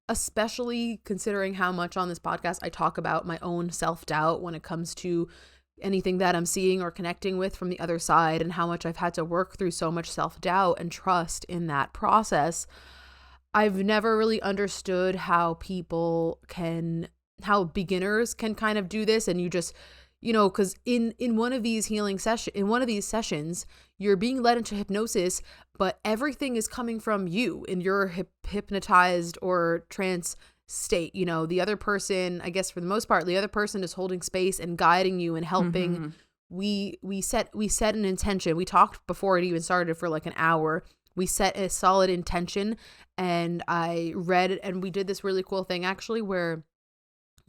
Speaker 1: especially considering how much on this podcast I talk about my own self-doubt when it comes to anything that I'm seeing or connecting with from the other side, and how much I've had to work through so much self-doubt and trust in that process. I've never really understood how beginners can kind of do this, and you just, because in one of these sessions, you're being led into hypnosis, but everything is coming from you in your hypnotized or trance state. The other person, I guess for the most part, the other person is holding space and guiding you and helping. Mm-hmm. We set an intention. We talked before it even started for an hour. We set a solid intention, and I read it, and we did this really cool thing actually where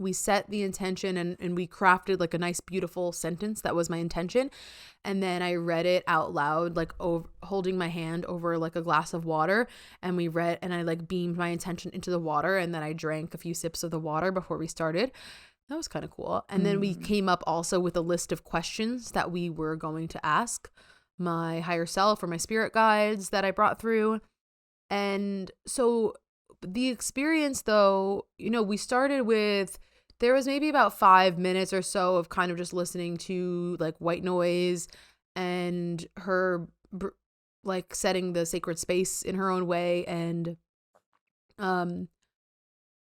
Speaker 1: we set the intention and we crafted a nice, beautiful sentence that was my intention. And then I read it out loud, holding my hand over a glass of water. And we read, and I beamed my intention into the water. And then I drank a few sips of the water before we started. That was kind of cool. And then we came up also with a list of questions that we were going to ask my higher self or my spirit guides that I brought through. And so the experience though, we started with, there was maybe about 5 minutes or so of kind of just listening to white noise and her setting the sacred space in her own way. And and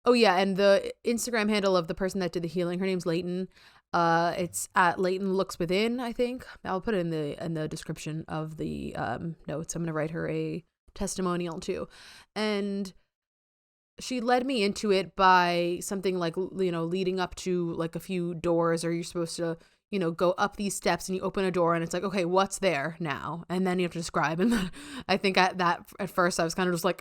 Speaker 1: the Instagram handle of the person that did the healing, her name's Leighton. It's at Leighton Looks Within, I think. I'll put it in the description of the notes. I'm gonna write her a testimonial too. And she led me into it by something leading up to a few doors, or you're supposed to, go up these steps and you open a door and it's okay, what's there now? And then you have to describe. And I think at first I was kind of just I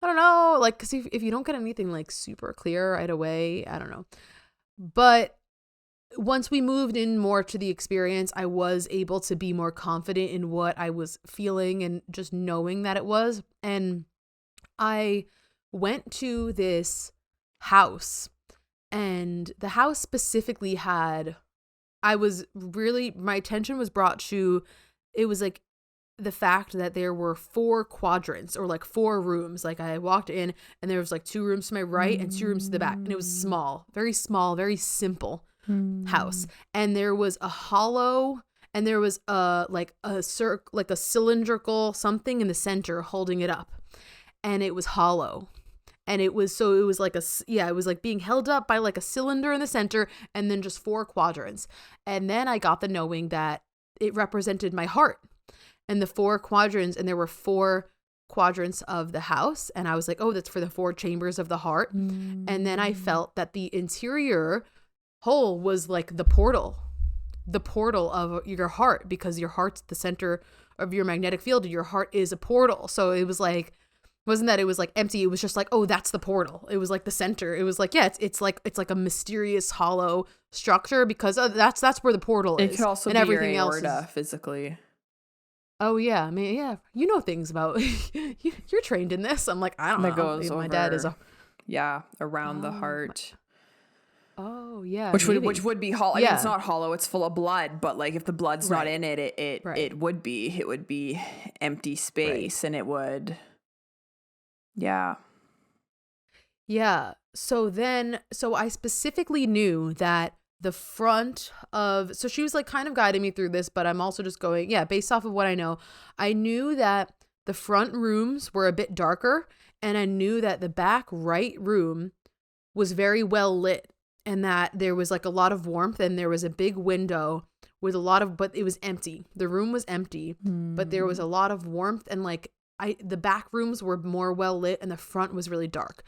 Speaker 1: don't know, because if you don't get anything super clear right away, I don't know. But once we moved in more to the experience, I was able to be more confident in what I was feeling and just knowing that it was. And I went to this house, and the house specifically my attention was brought to, it was the fact that there were 4 quadrants or 4 rooms. I walked in and there was 2 rooms to my right and 2 rooms to the back, and it was small, very simple house. And there was a hollow, and there was a cylindrical something in the center holding it up. And it was hollow, and it was being held up by a cylinder in the center, and then just 4 quadrants. And then I got the knowing that it represented my heart and the 4 quadrants, and there were 4 quadrants of the house, and I was like, oh, that's for the 4 chambers of the heart. And then I felt that the interior hole was like the portal of your heart, because your heart's the center of your magnetic field, and your heart is a portal. So it was like, wasn't that it was like empty, it was just like, oh, that's the portal. It was like the center. It was like, yeah, it's like a mysterious hollow structure, because that's where the portal is.
Speaker 2: It could also
Speaker 1: and
Speaker 2: be
Speaker 1: everything
Speaker 2: your aorta
Speaker 1: else is,
Speaker 2: physically.
Speaker 1: oh yeah, I mean, yeah, you know things about you're trained in this. I'm like, I don't
Speaker 2: That
Speaker 1: know.
Speaker 2: goes
Speaker 1: My
Speaker 2: over,
Speaker 1: dad is
Speaker 2: around the heart.
Speaker 1: Oh yeah,
Speaker 2: which
Speaker 1: maybe.
Speaker 2: would be hollow. I mean, it's not hollow, it's full of blood, but like if the blood's not in it, it would be empty space, and it would, yeah.
Speaker 1: So I specifically knew that the front of, so she was like kind of guiding me through this, but I'm also just going, yeah, based off of what I know, I knew that the front rooms were a bit darker, and I knew that the back right room was very well lit, and that there was like a lot of warmth, and there was a big window with a lot of, but it was empty. The room was empty, but there was a lot of warmth, and like the back rooms were more well lit, and the front was really dark.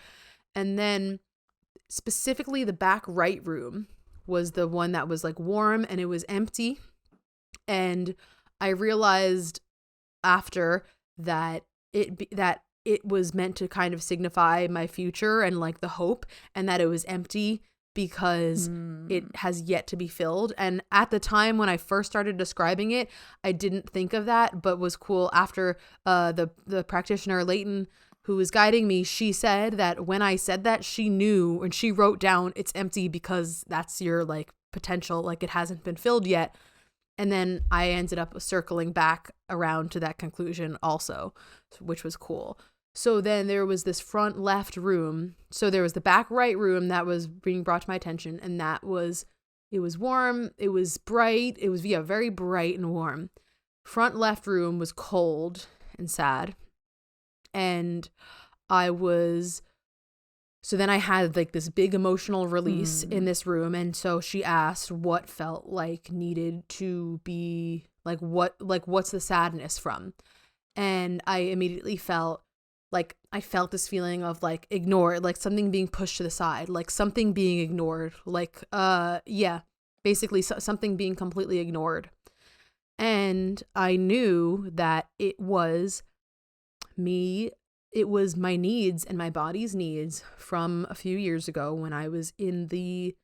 Speaker 1: And then specifically the back right room was the one that was like warm, and it was empty. And I realized after that it was meant to kind of signify my future and like the hope, and that it was empty because it has yet to be filled. And at the time when I first started describing it, I didn't think of that, but was cool after the practitioner Leighton, who was guiding me, she said that when I said that, she knew, and she wrote down, it's empty because that's your like potential, like it hasn't been filled yet. And then I ended up circling back around to that conclusion also, which was cool. So then there was this front left room. So there was the back right room that was being brought to my attention, and it was warm, it was bright, it was very bright and warm. Front left room was cold and sad. And so then I had like this big emotional release in this room. And so she asked what felt like needed to be like, what's the sadness from? And I immediately felt this feeling of like ignored, like something being pushed to the side, like something being ignored, like, basically something being completely ignored. And I knew that it was my needs and my body's needs from a few years ago when I was in the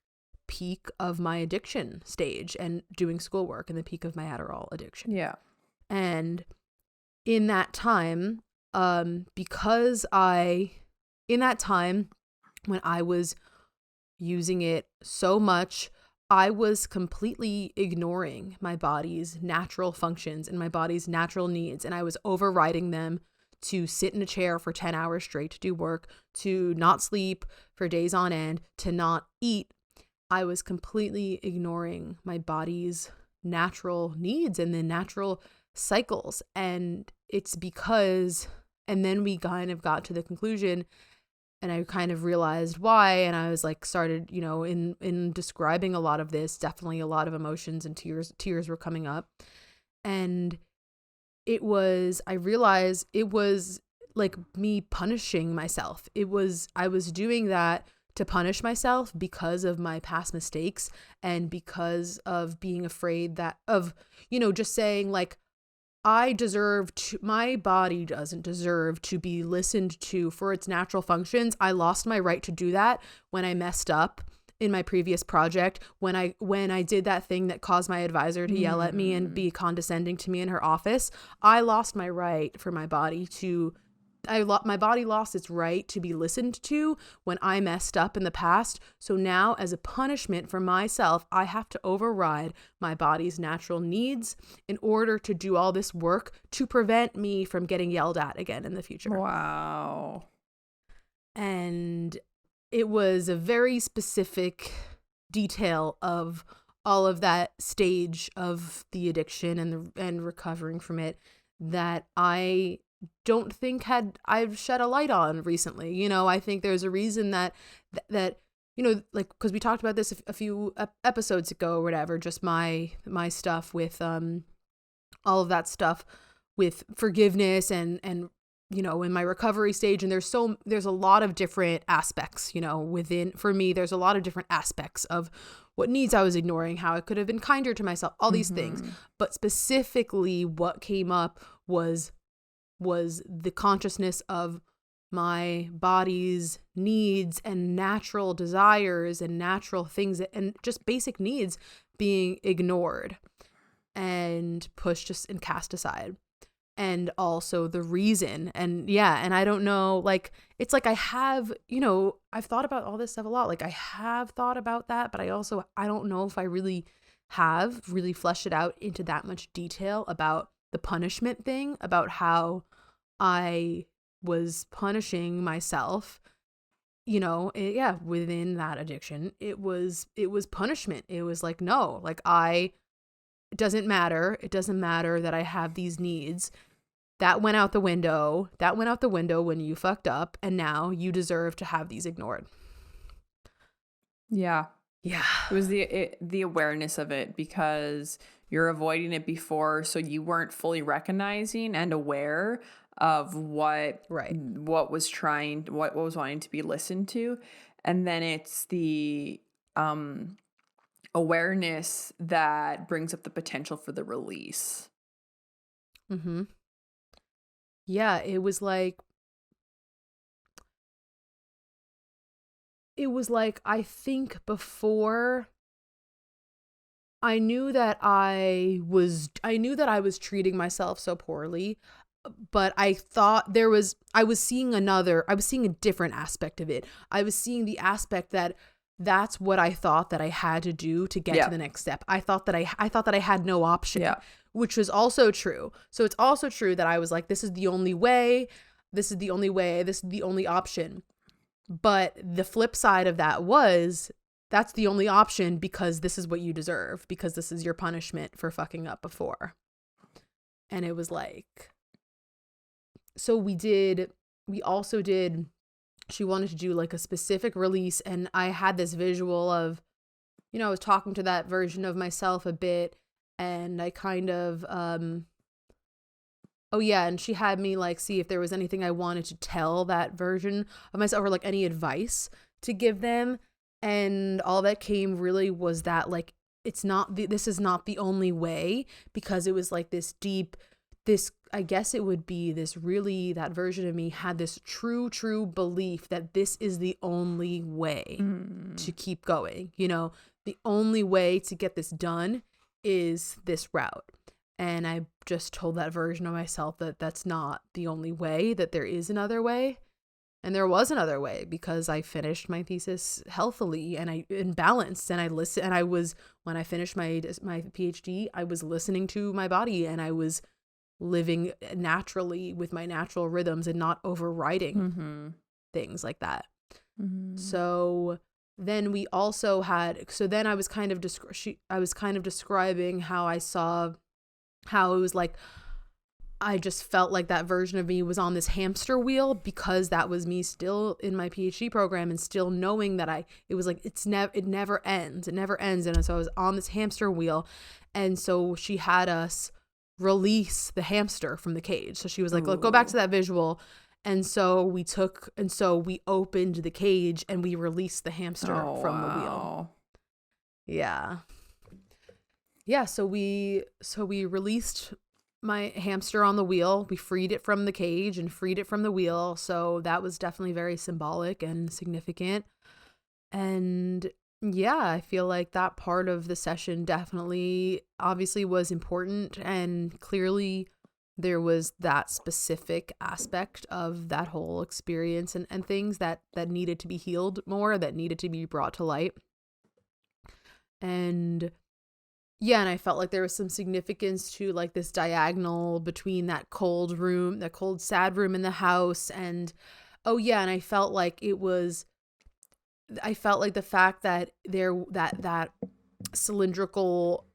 Speaker 1: peak of my addiction stage and doing schoolwork, in the peak of my Adderall addiction.
Speaker 2: Yeah.
Speaker 1: And in that time, when I was using it so much, I was completely ignoring my body's natural functions and my body's natural needs, and I was overriding them to sit in a chair for 10 hours straight to do work, to not sleep for days on end, to not eat. I was completely ignoring my body's natural needs and the natural cycles. And it's because, and then we kind of got to the conclusion, and I kind of realized why. And I was like, started, in describing a lot of this, definitely a lot of emotions and tears were coming up. And I realized it was like me punishing myself. I was doing that to punish myself because of my past mistakes, and because of being afraid just saying like, my body doesn't deserve to be listened to for its natural functions. I lost my right to do that when I messed up in my previous project, when I did that thing that caused my advisor to yell at me and be condescending to me in her office. I lost my right for my body my body lost its right to be listened to when I messed up in the past. So now, as a punishment for myself, I have to override my body's natural needs in order to do all this work to prevent me from getting yelled at again in the future.
Speaker 2: Wow.
Speaker 1: And it was a very specific detail of all of that stage of the addiction and recovering from it that I don't think I've shed a light on recently. I think there's a reason that like, because we talked about this a few episodes ago or whatever, just my stuff with all of that stuff with forgiveness and you know, in my recovery stage, and there's a lot of different aspects, you know, within, for me, there's a lot of different aspects of what needs I was ignoring, how I could have been kinder to myself, all these things. But specifically what came up was the consciousness of my body's needs and natural desires and natural things and just basic needs being ignored and pushed and cast aside. And also the reason. And yeah, and I don't know, like, it's like I have, you know, I've thought about all this stuff a lot. Like I have thought about that, but I don't know if I really have really fleshed it out into that much detail about the punishment thing, about how I was punishing myself, you know, within that addiction. It was punishment. It was like, no, like it doesn't matter. It doesn't matter that I have these needs. That went out the window. That went out the window when you fucked up, and now you deserve to have these ignored.
Speaker 2: Yeah.
Speaker 1: Yeah.
Speaker 2: It was the awareness of it, because you're avoiding it before, so you weren't fully recognizing and aware of what was wanting to be listened to. And then it's the awareness that brings up the potential for the release.
Speaker 1: Mm-hmm. Yeah, it was like I think before I knew that I was treating myself so poorly, but I thought I was seeing a different aspect of it. I was seeing the aspect that that's what I thought that I had to do to get to the next step. I thought that I had no option, which was also true. So it's also true that I was like, this is the only way. This is the only way. This is the only option. But the flip side of that was that's the only option because this is what you deserve, because this is your punishment for fucking up before. And it was like, so she wanted to do like a specific release, and I had this visual of, you know, I was talking to that version of myself a bit, and I kind of, and she had me like see if there was anything I wanted to tell that version of myself, or like any advice to give them. And all that came really was that like, this is not the only way, because it was like I guess it would be this really, that version of me had this true belief that this is the only way to keep going. You know, the only way to get this done is this route. And I just told that version of myself that that's not the only way, that there is another way. And there was another way, because I finished my thesis healthily and balanced. And when I finished my PhD, I was listening to my body, and I was living naturally with my natural rhythms and not overriding things like that. So then we also then I was kind of describing how it was like, I just felt like that version of me was on this hamster wheel, because that was me still in my PhD program and still knowing that it was like, it never ends. And so I was on this hamster wheel. And so she had us release the hamster from the cage. So she was like, look, go back to that visual. And so we opened the cage and we released the hamster from the wheel. Yeah. Yeah. So we released my hamster on the wheel. We freed it from the cage and freed it from the wheel. So that was definitely very symbolic and significant. And yeah, I feel like that part of the session definitely obviously was important, and clearly there was that specific aspect of that whole experience and things that needed to be healed more, that needed to be brought to light. And yeah, and I felt like there was some significance to like this diagonal between that cold sad room in the house. And and I felt like the fact that that cylindrical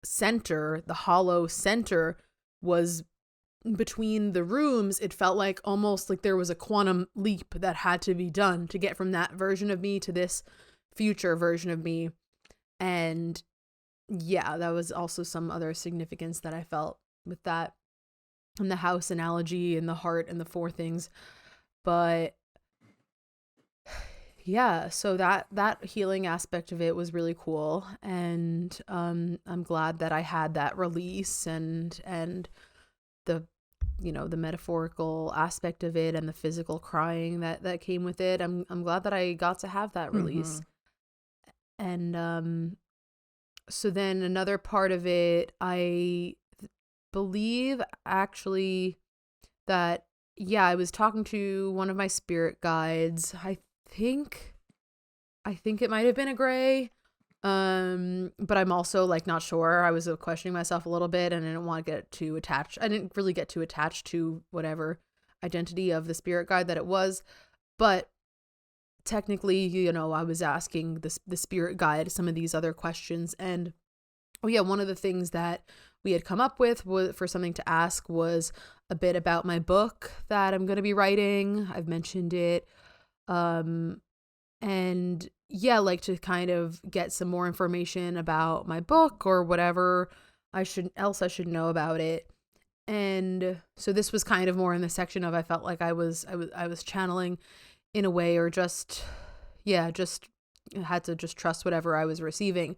Speaker 1: center, the hollow center, was between the rooms. It felt like almost like there was a quantum leap that had to be done to get from that version of me to this future version of me. And yeah, that was also some other significance that I felt with that. and the house analogy and the heart and the four things. But yeah, so that healing aspect of it was really cool, and I'm glad that I had that release, and the the metaphorical aspect of it and the physical crying that came with it. I'm glad that I got to have that release. And so then another part of it, I believe actually that, yeah, I was talking to one of my spirit guides. Think it might have been a gray. But I'm also like not sure. I was questioning myself a little bit, and I didn't want to get too attached. I didn't really get too attached to whatever identity of the spirit guide that it was. But technically, I was asking the spirit guide some of these other questions, and one of the things that we had come up with for something to ask was a bit about my book that I'm going to be writing. I've mentioned it. And yeah, like to kind of get some more information about my book or whatever I should know about it. And so this was kind of more in the section of, I felt like I was channeling in a way, or just had to just trust whatever I was receiving.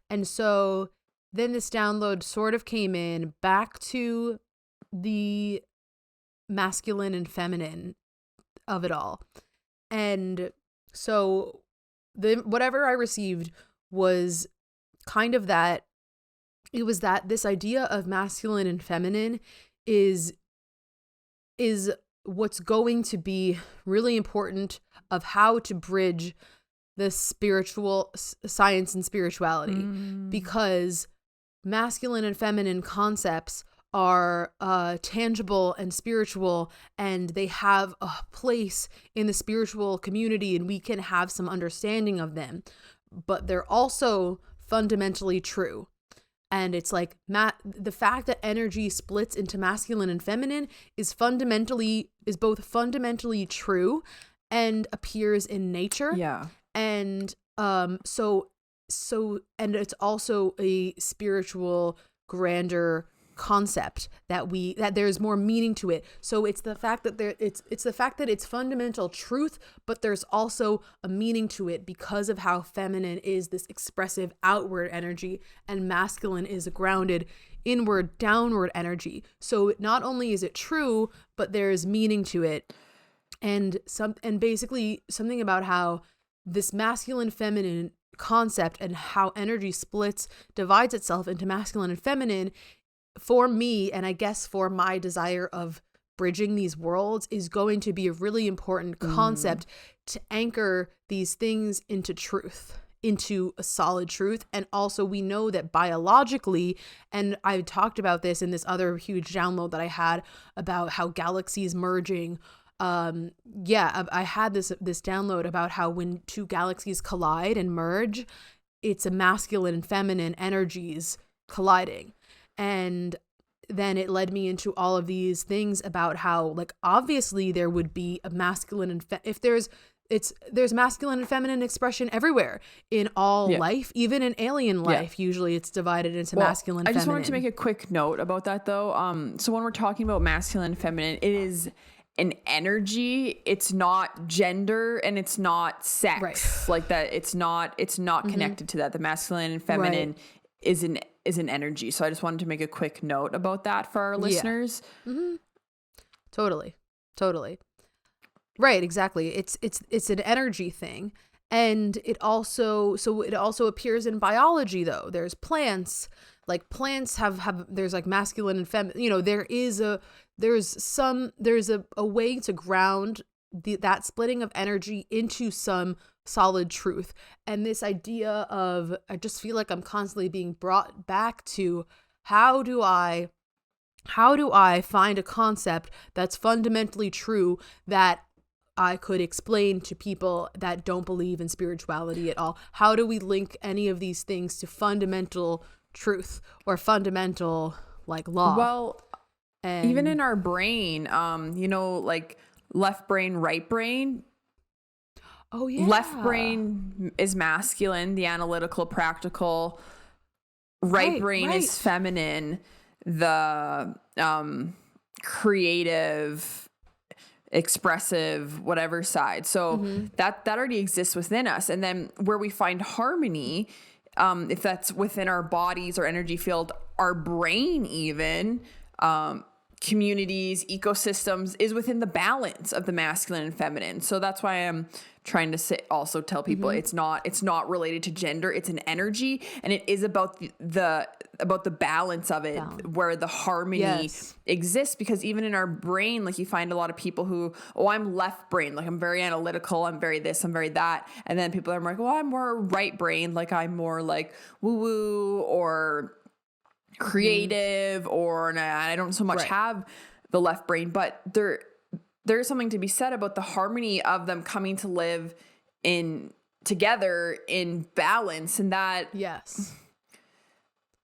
Speaker 1: And so then this download sort of came in back to the masculine and feminine of it all. And so whatever I received was kind of that, it was that this idea of masculine and feminine is what's going to be really important of how to bridge the spiritual science and spirituality, because masculine and feminine concepts are tangible and spiritual, and they have a place in the spiritual community, and we can have some understanding of them, but they're also fundamentally true. And it's like the fact that energy splits into masculine and feminine is both fundamentally true and appears in nature.
Speaker 2: Yeah.
Speaker 1: And so and it's also a spiritual, grander concept that there's more meaning to it. So it's the fact that it's the fact that it's fundamental truth, but there's also a meaning to it because of how feminine is this expressive outward energy, and masculine is a grounded inward downward energy. So not only is it true, but there's meaning to it. And basically something about how this masculine feminine concept and how energy divides itself into masculine and feminine, for me, and I guess for my desire of bridging these worlds, is going to be a really important concept to anchor these things into truth, into a solid truth. And also we know that biologically, and I talked about this in this other huge download that I had about how galaxies merging. I had this download about how when two galaxies collide and merge, it's a masculine and feminine energies colliding. And then it led me into all of these things about how, like, obviously there would be a masculine and there's masculine and feminine expression everywhere in all life, even in alien life. Usually it's divided into masculine and feminine. I just
Speaker 2: wanted to make a quick note about that though. So when we're talking about masculine and feminine, it is an energy. It's not gender and it's not sex.
Speaker 1: Right.
Speaker 2: Like that. It's not connected to that. The masculine and feminine is an energy. So I just wanted to make a quick note about that for our listeners.
Speaker 1: Totally. Right, exactly. It's an energy thing. And it also appears in biology though. There's plants, like plants have there's like masculine and feminine, there's a way to ground that splitting of energy into some solid truth. And this idea of, I just feel like I'm constantly being brought back to, how do I find a concept that's fundamentally true that I could explain to people that don't believe in spirituality at all? How do we link any of these things to fundamental truth or fundamental like law?
Speaker 2: Well, and even in our brain, like left brain, right brain.
Speaker 1: Oh yeah.
Speaker 2: Left brain is masculine, the analytical, practical. Right brain is feminine, the creative, expressive, whatever side. So that already exists within us. And then where we find harmony, if that's within our bodies or energy field, our brain even, communities, ecosystems, is within the balance of the masculine and feminine. So that's why I'm trying to also tell people it's not related to gender, it's an energy, and it is about the balance of it, where the harmony exists. Because even in our brain, like you find a lot of people who, I'm left brain, like I'm very analytical, I'm very this, I'm very that, and then people are like, I'm more right brain, like I'm more like woo woo or creative, or I don't so much have the left brain. But there's something to be said about the harmony of them coming to live together in balance, and that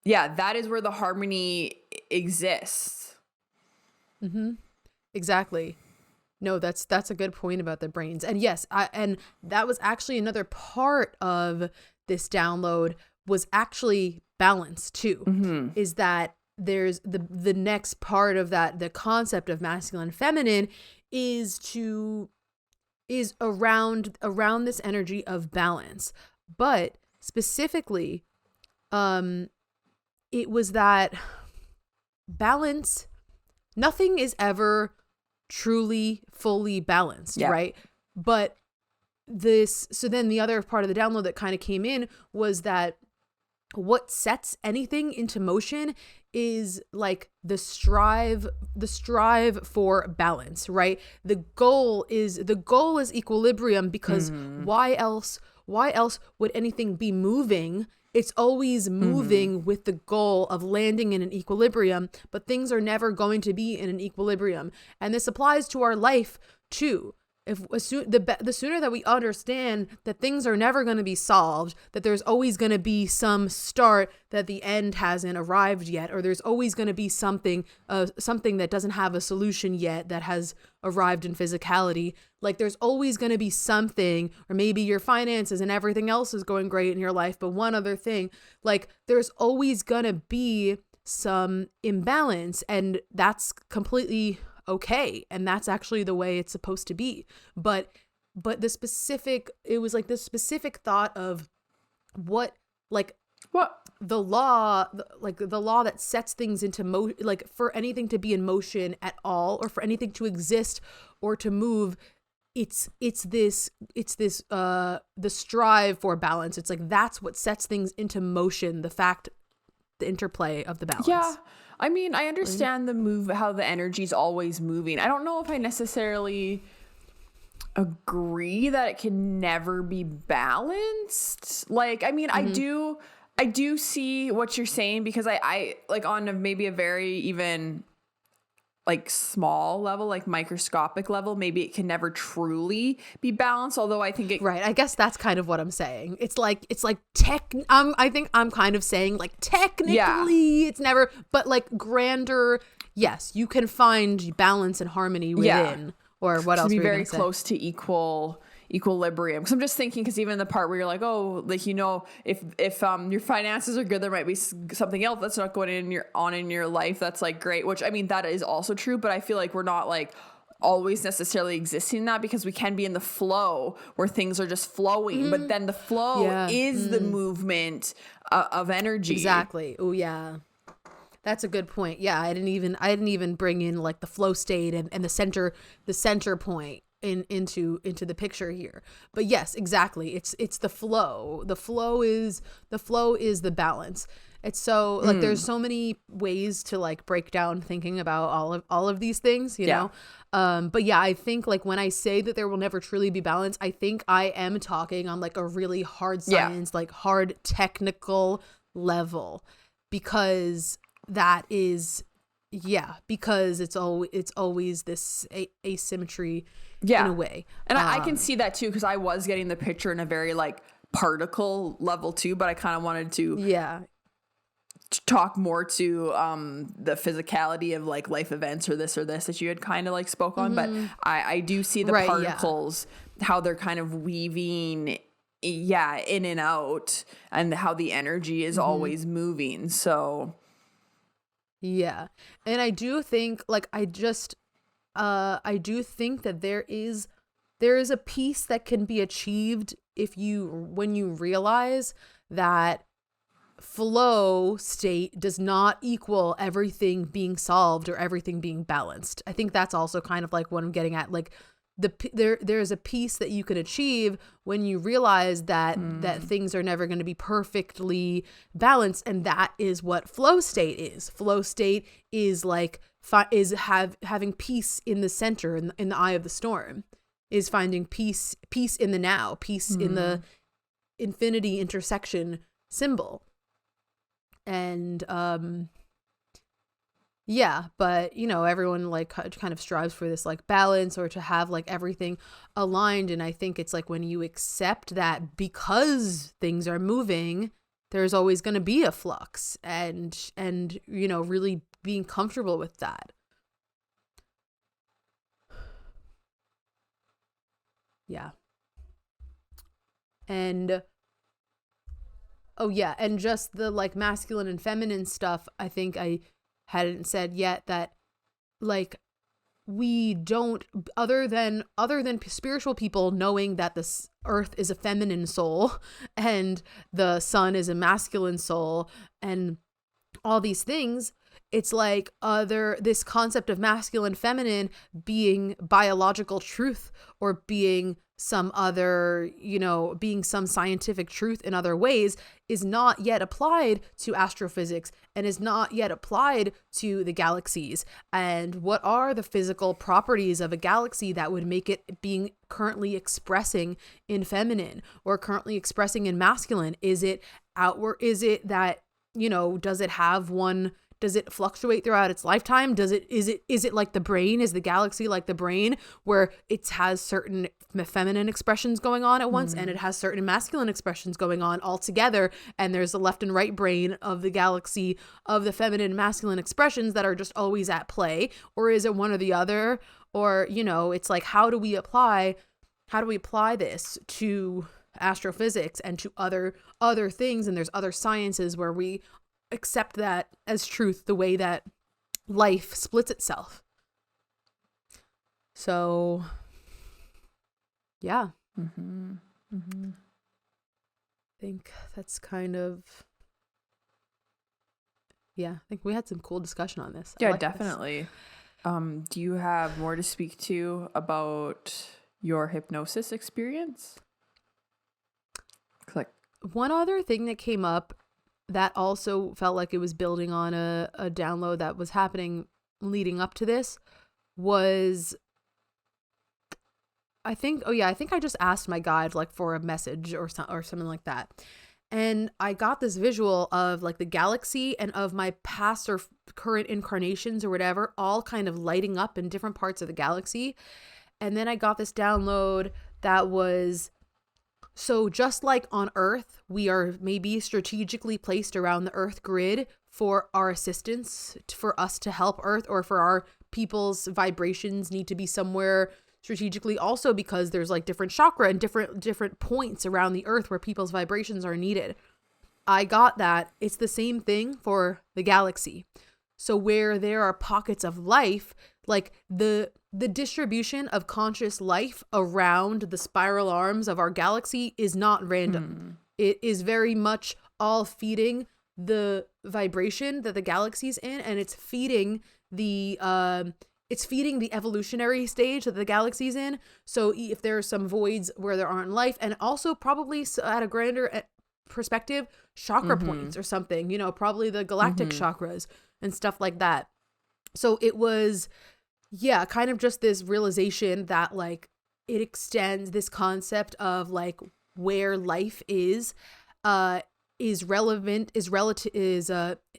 Speaker 2: that is where the harmony exists.
Speaker 1: Exactly. No, that's a good point about the brains. And yes, and that was actually another part of this download, was actually balance too. Is that there's the next part of that, the concept of masculine and feminine is around this energy of balance. But specifically, it was that balance, nothing is ever truly fully balanced, right? But so then the other part of the download that kind of came in was that what sets anything into motion is like the strive for balance, right? The goal is equilibrium, because why else would anything be moving? It's always moving with the goal of landing in an equilibrium, but things are never going to be in an equilibrium. And this applies to our life too. The sooner that we understand that things are never going to be solved, that there's always going to be some start, that the end hasn't arrived yet, or there's always going to be something that doesn't have a solution yet that has arrived in physicality. Like there's always going to be something, or maybe your finances and everything else is going great in your life, but one other thing, like there's always going to be some imbalance, and that's completely okay, and that's actually the way it's supposed to be. But the specific thought of what the law that sets things into motion, like for anything to be in motion at all, or for anything to exist or to move, it's this the strive for balance. It's like that's what sets things into motion, the interplay of the balance.
Speaker 2: Yeah. I mean, I understand how the energy's always moving. I don't know if I necessarily agree that it can never be balanced. Like, I mean, I do see what you're saying, because I like on maybe a very even like small level, like microscopic level, maybe it can never truly be balanced. Although I think
Speaker 1: I guess that's kind of what I'm saying. It's like I think I'm kind of saying like technically it's never, but like grander. Yes, you can find balance and harmony within, or what else?
Speaker 2: To be very close to equilibrium. Because I'm just thinking, because even the part where you're like, if your finances are good, there might be something else that's not going in your life that's like great, which I mean that is also true, but I feel like we're not like always necessarily existing in that, because we can be in the flow where things are just flowing, but then the flow is the movement of energy.
Speaker 1: Exactly. Oh yeah, that's a good point. Yeah, I didn't even bring in like the flow state and the center point into the picture here. But yes, exactly. It's the flow. The flow is the balance. It's so like there's so many ways to like break down thinking about all of these things, you know. But yeah, I think like when I say that there will never truly be balance, I think I am talking on like a really hard science, like hard technical level, because that is because it's always this asymmetry in a way.
Speaker 2: And I can see that too, because I was getting the picture in a very like particle level too, but I kind of wanted to talk more to the physicality of like life events or this that you had kind of like spoke on. But I do see the particles, how they're kind of weaving in and out, and how the energy is always moving. So
Speaker 1: Yeah. And I do think like I do think that there is a peace that can be achieved when you realize that flow state does not equal everything being solved or everything being balanced. I think that's also kind of like what I'm getting at. Like there's a peace that you can achieve when you realize that things are never going to be perfectly balanced, and that is what flow state is. Flow state is like having peace in the center, in the eye of the storm, is finding peace in the now, peace in the infinity intersection symbol. And yeah, but you know, everyone like kind of strives for this like balance or to have like everything aligned. And I think it's like when you accept that because things are moving, there's always going to be a flux, and you know, really being comfortable with that. Yeah. And oh yeah, and just the like masculine and feminine stuff, I think I hadn't said yet that like we don't, other than spiritual people knowing that this earth is a feminine soul and the sun is a masculine soul and all these things, it's like this concept of masculine feminine being biological truth or being some other, you know, being some scientific truth in other ways is not yet applied to astrophysics and is not yet applied to the galaxies. And what are the physical properties of a galaxy that would make it being currently expressing in feminine or currently expressing in masculine? Is it outward? Is it that, you know, does it fluctuate throughout its lifetime? Is it like the brain? Is the galaxy like the brain where it has certain feminine expressions going on at once and it has certain masculine expressions going on all together, and there's the left and right brain of the galaxy of the feminine and masculine expressions that are just always at play? Or is it one or the other? Or, you know, it's like, how do we apply this to astrophysics and to other things? And there's other sciences where we accept that as truth, the way that life splits itself. So yeah. I think that's kind of, yeah, I think we had some cool discussion on this.
Speaker 2: Yeah, definitely. Do you have more to speak to about your hypnosis experience? Click.
Speaker 1: One other thing that came up that also felt like it was building on a download that was happening leading up to this was, I think I just asked my guide like for a message or something like that. And I got this visual of like the galaxy and of my past or current incarnations or whatever, all kind of lighting up in different parts of the galaxy. And then I got this download that was, so just like on Earth, we are maybe strategically placed around the Earth grid for our assistance, for us to help Earth, or for our people's vibrations need to be somewhere strategically, also because there's like different chakra and different points around the Earth where people's vibrations are needed. I got that. It's the same thing for the galaxy. So where there are pockets of life, like the distribution of conscious life around the spiral arms of our galaxy is not random. It is very much all feeding the vibration that the galaxy's in, and it's feeding the evolutionary stage that the galaxy's in. So if there are some voids where there aren't life, and also probably at a grander perspective, chakra points or something, you know, probably the galactic chakras and stuff like that. So it was, yeah, kind of just this realization that like it extends this concept of like where life is relevant, is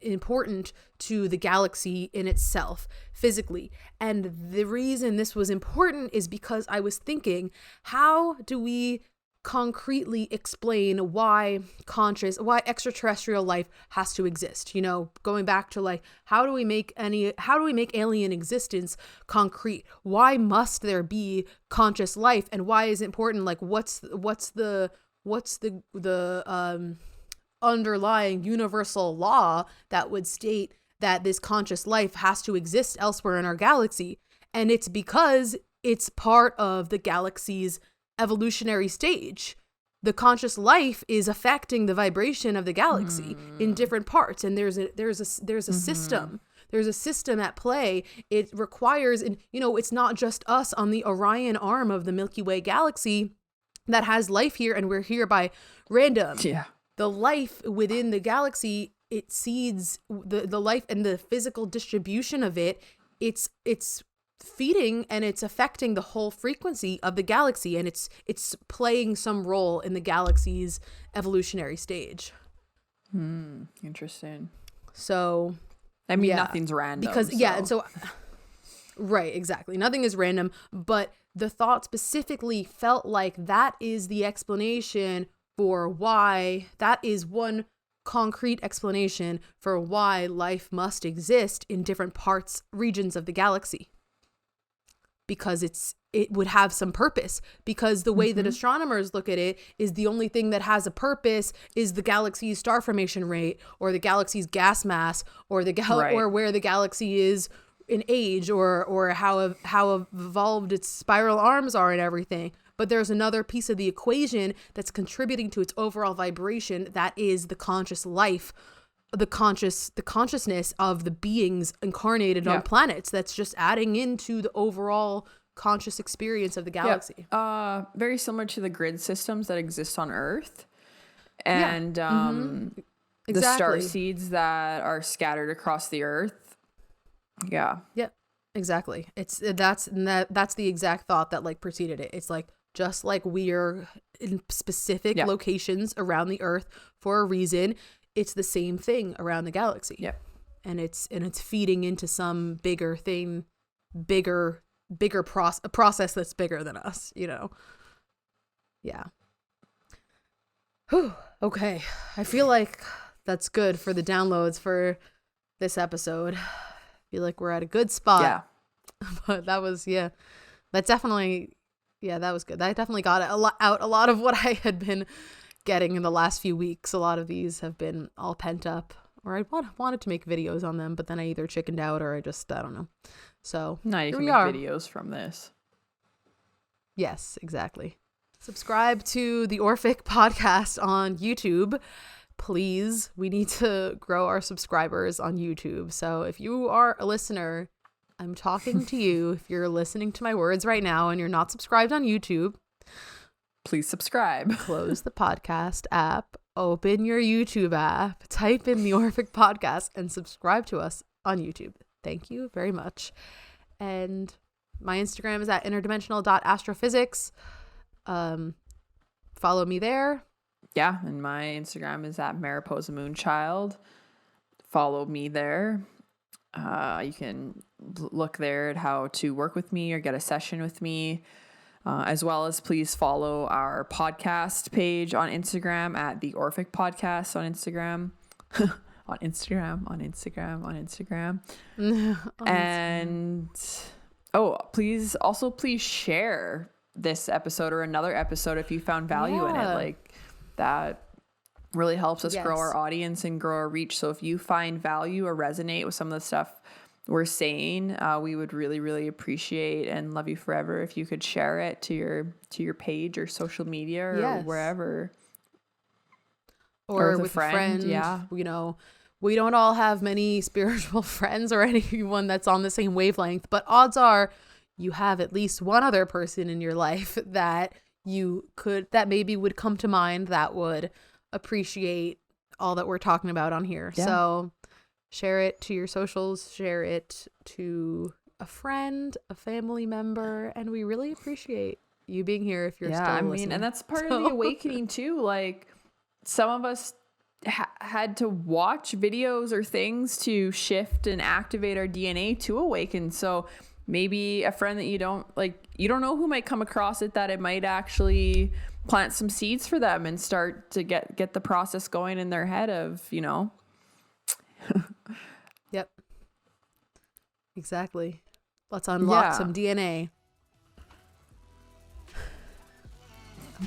Speaker 1: important to the galaxy in itself physically. And the reason this was important is because I was thinking, how do we concretely explain why extraterrestrial life has to exist? You know, going back to like, how do we make alien existence concrete? Why must there be conscious life, and why is it important? Like, what's the underlying universal law that would state that this conscious life has to exist elsewhere in our galaxy. And it's because it's part of the galaxy's evolutionary stage. The conscious life is affecting the vibration of the galaxy in different parts. And there's a system. There's a system at play. It requires, and it's not just us on the Orion arm of the Milky Way galaxy that has life here, and we're here by random.
Speaker 2: Yeah.
Speaker 1: The life within the galaxy, it seeds the life and the physical distribution of it. It's feeding and it's affecting the whole frequency of the galaxy, and it's playing some role in the galaxy's evolutionary stage.
Speaker 2: Interesting.
Speaker 1: So,
Speaker 2: I mean, nothing's random.
Speaker 1: Because, and so, right, exactly. Nothing is random, but the thought specifically felt like that is the explanation for why, that is one concrete explanation for why life must exist in different regions of the galaxy. Because it would have some purpose, because the way that astronomers look at it is the only thing that has a purpose is the galaxy's star formation rate, or the galaxy's gas mass, or or where the galaxy is in age, or how evolved its spiral arms are and everything. But there's another piece of the equation that's contributing to its overall vibration, that is the conscious life, the consciousness of the beings incarnated on planets, that's just adding into the overall conscious experience of the galaxy.
Speaker 2: Very similar to the grid systems that exist on Earth, and the star seeds that are scattered across the Earth. Yeah.
Speaker 1: Yep. Exactly. That's the exact thought that like preceded it. It's like, just like we're in specific locations around the Earth for a reason, it's the same thing around the galaxy.
Speaker 2: Yep.
Speaker 1: And it's feeding into some bigger thing, a process that's bigger than us, Yeah. Whew. Okay. I feel like that's good for the downloads for this episode. I feel like we're at a good spot.
Speaker 2: Yeah.
Speaker 1: But that was, that definitely, that was good. That definitely got out a lot of what I had been getting in the last few weeks. A lot of these have been all pent up, or I wanted to make videos on them, but then I either chickened out or I don't know. So
Speaker 2: now you can make videos from this.
Speaker 1: Yes, exactly. Subscribe to the Orphic podcast on YouTube. Please, we need to grow our subscribers on YouTube. So if you are a listener, I'm talking to you. If you're listening to my words right now and you're not subscribed on YouTube,
Speaker 2: please subscribe.
Speaker 1: Close the podcast app, open your YouTube app, type in the Orphic podcast, and subscribe to us on YouTube. Thank you very much. And my Instagram is at interdimensional.astrophysics. Follow me there.
Speaker 2: Yeah, and my Instagram is at Mariposa Moonchild. Follow me there. You can look there at how to work with me or get a session with me. As well as please follow our podcast page on Instagram at the Orphic Podcast on Instagram. on Instagram. And please share this episode or another episode if you found value in it. Like, that really helps us grow our audience and grow our reach. So if you find value or resonate with some of the stuff we're saying, we would really, really appreciate and love you forever if you could share it to your page or social media or wherever,
Speaker 1: or with a friend. Yeah, we don't all have many spiritual friends or anyone that's on the same wavelength, but odds are you have at least one other person in your life that maybe would come to mind that would appreciate all that we're talking about on here. So share it to your socials, share it to a friend, a family member, and we really appreciate you being here if you're still listening.
Speaker 2: And that's part of the awakening too. Like, some of us had to watch videos or things to shift and activate our DNA to awaken. So maybe a friend that you don't know who might come across it, that it might actually plant some seeds for them and start to get the process going in their head of,
Speaker 1: Yep. Exactly. Let's unlock some DNA.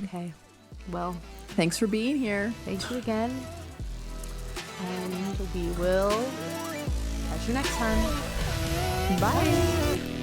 Speaker 1: Okay. Well,
Speaker 2: thanks for being here.
Speaker 1: Thank you again. And we will Catch you next time.
Speaker 2: Bye.